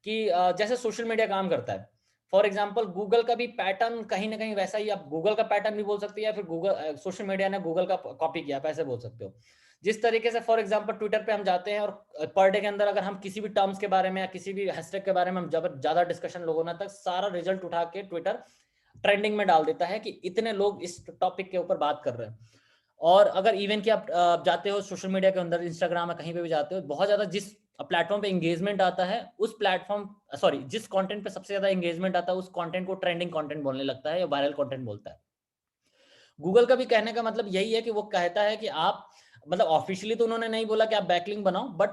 कि जैसे सोशल मीडिया काम करता है। फॉर एग्जांपल गूगल का भी पैटर्न कहीं ना कहीं वैसा ही, आप गूगल का पैटर्न भी बोल सकते हैं या फिर गूगल सोशल मीडिया ने गूगल का कॉपी किया, आप ऐसे बोल सकते हो। जिस तरीके से फॉर एग्जांपल ट्विटर पे हम जाते हैं और पर डे के अंदर अगर हम किसी भी टर्म्स के बारे में या किसी भी हैशटैग के बारे में हम ज्यादा डिस्कशन लोगों ने तक सारा रिजल्ट उठा के ट्विटर ट्रेंडिंग में डाल देता है कि इतने लोग इस टॉपिक के ऊपर बात कर रहे हैं। और अगर इवन कि आप जाते हो सोशल मीडिया के अंदर, इंस्टाग्राम या कहीं पे भी जाते हो, बहुत ज्यादा जिस प्लेटफॉर्म पे एंगेजमेंट आता है उस प्लेटफॉर्म जिस कंटेंट पे सबसे ज्यादा एंगेजमेंट आता है उस कंटेंट को ट्रेंडिंग कंटेंट बोलने लगता है या वायरल कंटेंट बोलता है। गूगल का भी कहने का मतलब यही है कि वो कहता है कि आप मतलब ऑफिशियली तो उन्होंने नहीं बोला कि आप बैकलिंक बनाओ, बट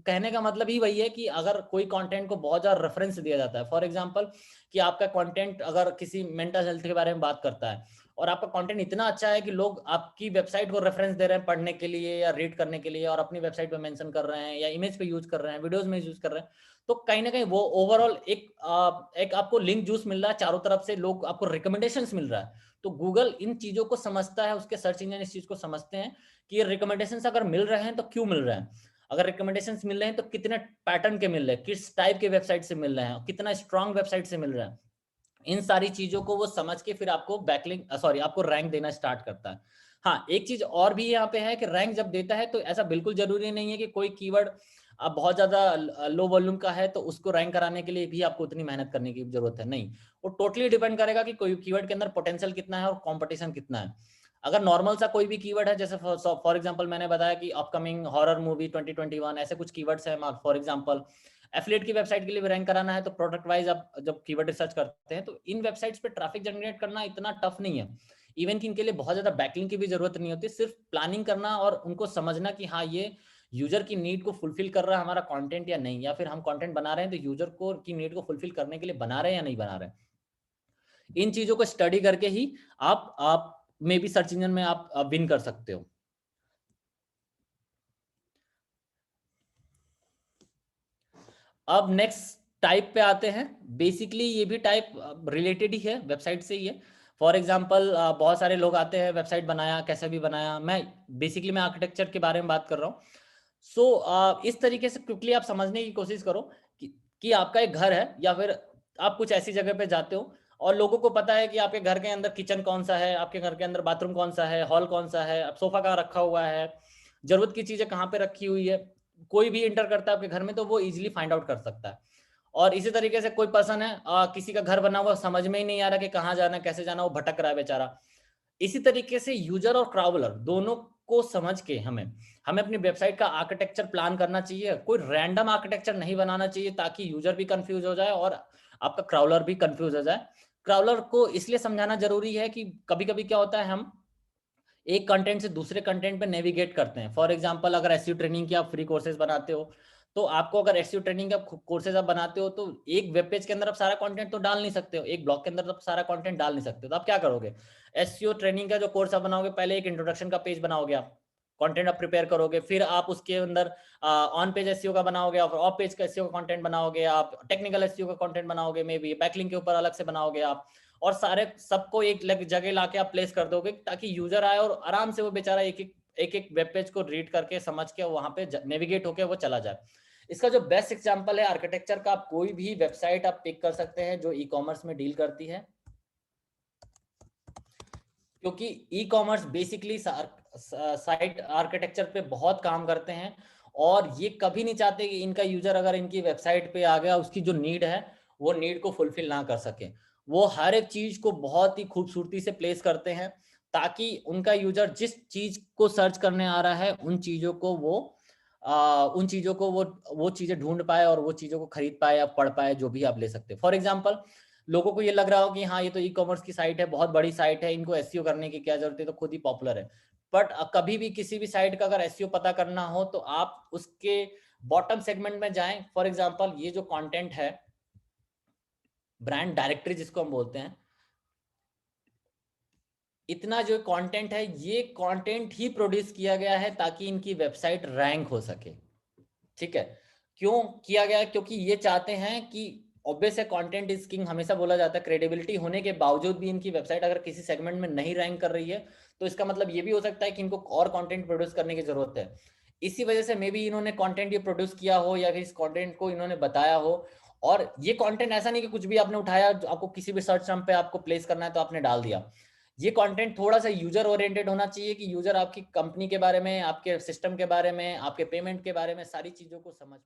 कहने का मतलब ही वही है कि अगर कोई कंटेंट को बहुत ज्यादा रेफरेंस दिया जाता है, फॉर एग्जांपल कि आपका कंटेंट अगर किसी मेंटल हेल्थ के बारे में बात करता है और आपका कंटेंट इतना अच्छा है कि लोग आपकी वेबसाइट को रेफरेंस दे रहे हैं पढ़ने के लिए या रीड करने के लिए और अपनी वेबसाइट पे मेंशन कर रहे हैं या इमेज पे यूज कर रहे हैं, वीडियोस में यूज कर रहे हैं, तो कहीं ना कहीं वो ओवरऑल एक आपको लिंक जूस मिल रहा है, चारों तरफ से लोग आपको रिकमेंडेशंस मिल रहा है। तो गूगल इन चीजों को समझता है, उसके सर्च इंजन इस चीज को समझते हैं कि ये रिकमेंडेशंस अगर मिल रहे हैं तो क्यों मिल रहे हैं, अगर रिकमेंडेशंस मिल रहे हैं तो कितने पैटर्न के मिल रहे हैं, किस टाइप के वेबसाइट से मिल रहे हैं, कितना स्ट्रांग वेबसाइट से मिल रहा है। इन सारी चीजों को वो समझ के फिर आपको बैकलिंक आपको रैंक देना स्टार्ट करता है। हाँ, एक चीज और भी यहाँ पे है कि रैंक जब देता है तो ऐसा बिल्कुल जरूरी नहीं है कि कोई कीवर्ड अब बहुत ज्यादा लो वॉल्यूम का है तो उसको रैंक कराने के लिए भी आपको उतनी मेहनत करने की जरूरत है, नहीं। वो टोटली डिपेंड करेगा कि कोई कीवर्ड के अंदर पोटेंशियल कितना है और कॉम्पिटिशन कितना है। अगर नॉर्मल सा कोई भी कीवर्ड है, जैसे फॉर एग्जांपल मैंने बताया कि अपकमिंग हॉरर मूवी 2021 ऐसे कुछ कीवर्ड्स हैं, फॉर एग्जांपल एफिलिएट की वेबसाइट के लिए भी रैंक कराना है तो प्रोडक्ट वाइज आप जब कीवर्ड रिसर्च करते हैं तो इन वेबसाइट्स पे ट्रैफिक जनरेट करना इतना टफ नहीं है। इवन कि इनके लिए बहुत ज्यादा बैकलिंक की भी जरूरत नहीं होती, सिर्फ प्लानिंग करना और उनको समझना कि हाँ ये यूजर की नीड को फुलफिल कर रहा है हमारा कंटेंट या नहीं, या फिर हम कंटेंट बना रहे हैं तो यूजर को की नीड को फुलफिल करने के लिए बना रहे हैं या नहीं बना रहे हैं। इन चीजों को स्टडी करके ही आप मे बी सर्च इंजन में आप विन कर सकते हो। अब नेक्स्ट टाइप पे आते हैं। बेसिकली ये भी टाइप रिलेटेड ही है, वेबसाइट से ही है। फॉर एग्जांपल बहुत सारे लोग आते हैं वेबसाइट बनाया, कैसे भी बनाया, मैं आर्किटेक्चर के बारे में बात कर रहा हूँ। इस तरीके से क्विकली आप समझने की कोशिश करो कि आपका एक घर है या फिर आप कुछ ऐसी जगह पे जाते हो और लोगों को पता है कि आपके घर के अंदर किचन कौन सा है, आपके घर के अंदर बाथरूम कौन सा है, हॉल कौन सा है, सोफा कहाँ रखा हुआ है, जरूरत की चीजें कहाँ पे रखी हुई है। कोई भी इंटर करता है आपके घर में तो वो इजीली फाइंड आउट कर सकता है। और इसी तरीके से कोई पर्सन है किसी का घर बना हुआ समझ में ही नहीं आ रहा कि कहाँ जाना है, कैसे जाना, वो भटक रहा है बेचारा। इसी तरीके से यूजर और क्राउलर दोनों को समझ के हमें अपनी वेबसाइट का आर्किटेक्चर प्लान करना चाहिए। कोई रैंडम आर्किटेक्चर नहीं बनाना चाहिए ताकि यूजर भी कंफ्यूज हो जाए और आपका क्राउलर भी कंफ्यूज हो जाए। क्राउलर को इसलिए समझाना जरूरी है कि कभी कभी क्या होता है, हम एक कंटेंट से दूसरे कंटेंट पे नेविगेट करते हैं। फॉर एग्जांपल अगर एसईओ ट्रेनिंग की आप फ्री कोर्सेज बनाते हो तो आपको अगर एसईओ ट्रेनिंग का कोर्सेज आप बनाते हो तो एक वेब पेज के अंदर आप सारा कंटेंट तो डाल नहीं सकते हो, एक ब्लॉग के अंदर आप सारा कंटेंट डाल नहीं सकते हो। तो आप क्या करोगे, एसईओ ट्रेनिंग का जो कोर्स आप बनाओगे पहले एक इंट्रोडक्शन का पेज बनाओगे, आप कंटेंट आप प्रिपेयर करोगे, फिर आप उसके अंदर ऑन पेज एसईओ का बनाओगे और ऑफ पेज का एसईओ का कंटेंट बनाओगे, आप टेक्निकल एसईओ का कंटेंट बनाओगे, मे बी बैकलिंक के ऊपर अलग से बनाओगे आप, और सारे सबको एक जगह लाके आप प्लेस कर दोगे ताकि यूजर आए और आराम से वो बेचारा एक वेब पेज को रीड करके समझ के वहां पे नेविगेट होके वो चला जाए। इसका जो बेस्ट एग्जांपल है आर्किटेक्चर का, आप कोई भी वेबसाइट आप पिक कर सकते हैं जो ई कॉमर्स में डील करती है, क्योंकि e commerce basically site architecture पे बहुत काम करते हैं और ये कभी नहीं चाहते कि इनका यूजर अगर इनकी वेबसाइट पे आ गया उसकी जो नीड है वो नीड को फुलफिल ना कर सके। वो हर एक चीज को बहुत ही खूबसूरती से प्लेस करते हैं ताकि उनका यूजर जिस चीज को सर्च करने आ रहा है उन चीजों को वो चीजें ढूंढ पाए और वो चीजों को खरीद पाए या पढ़ पाए, जो भी आप ले सकते हैं। फॉर एग्जाम्पल लोगों को ये लग रहा हो कि हाँ ये तो ई कॉमर्स की साइट है, बहुत बड़ी साइट है, इनको एसईओ करने की क्या जरूरत है, तो खुद ही पॉपुलर है। बट कभी भी किसी भी साइट का अगर एसईओ पता करना हो तो आप उसके बॉटम सेगमेंट में जाएं। फॉर एग्जांपल ये जो कंटेंट है ब्रांड डायरेक्टरी जिसको हम बोलते हैं, इतना जो कंटेंट है ये कंटेंट ही प्रोड्यूस किया गया है ताकि इनकी वेबसाइट रैंक हो सके। ठीक है, क्यों किया गया है? क्योंकि ये चाहते हैं कि ऑब्वियस है, कंटेंट इज किंग हमेशा बोला जाता है। क्रेडिबिलिटी होने के बावजूद भी इनकी वेबसाइट अगर किसी सेगमेंट में नहीं रैंक कर रही है तो इसका मतलब ये भी हो सकता है कि इनको और कंटेंट प्रोड्यूस करने की जरूरत है। इसी वजह से मे बी इन्होंने कंटेंट ये प्रोड्यूस किया हो या फिर इस कंटेंट को इन्होंने बताया हो। और ये कंटेंट ऐसा नहीं कि कुछ भी आपने उठाया, आपको किसी भी सर्च टर्म पे आपको प्लेस करना है तो आपने डाल दिया। ये कंटेंट थोड़ा सा यूजर ओरिएंटेड होना चाहिए कि यूजर आपकी कंपनी के बारे में, आपके सिस्टम के बारे में, आपके पेमेंट के बारे में सारी चीजों को समझ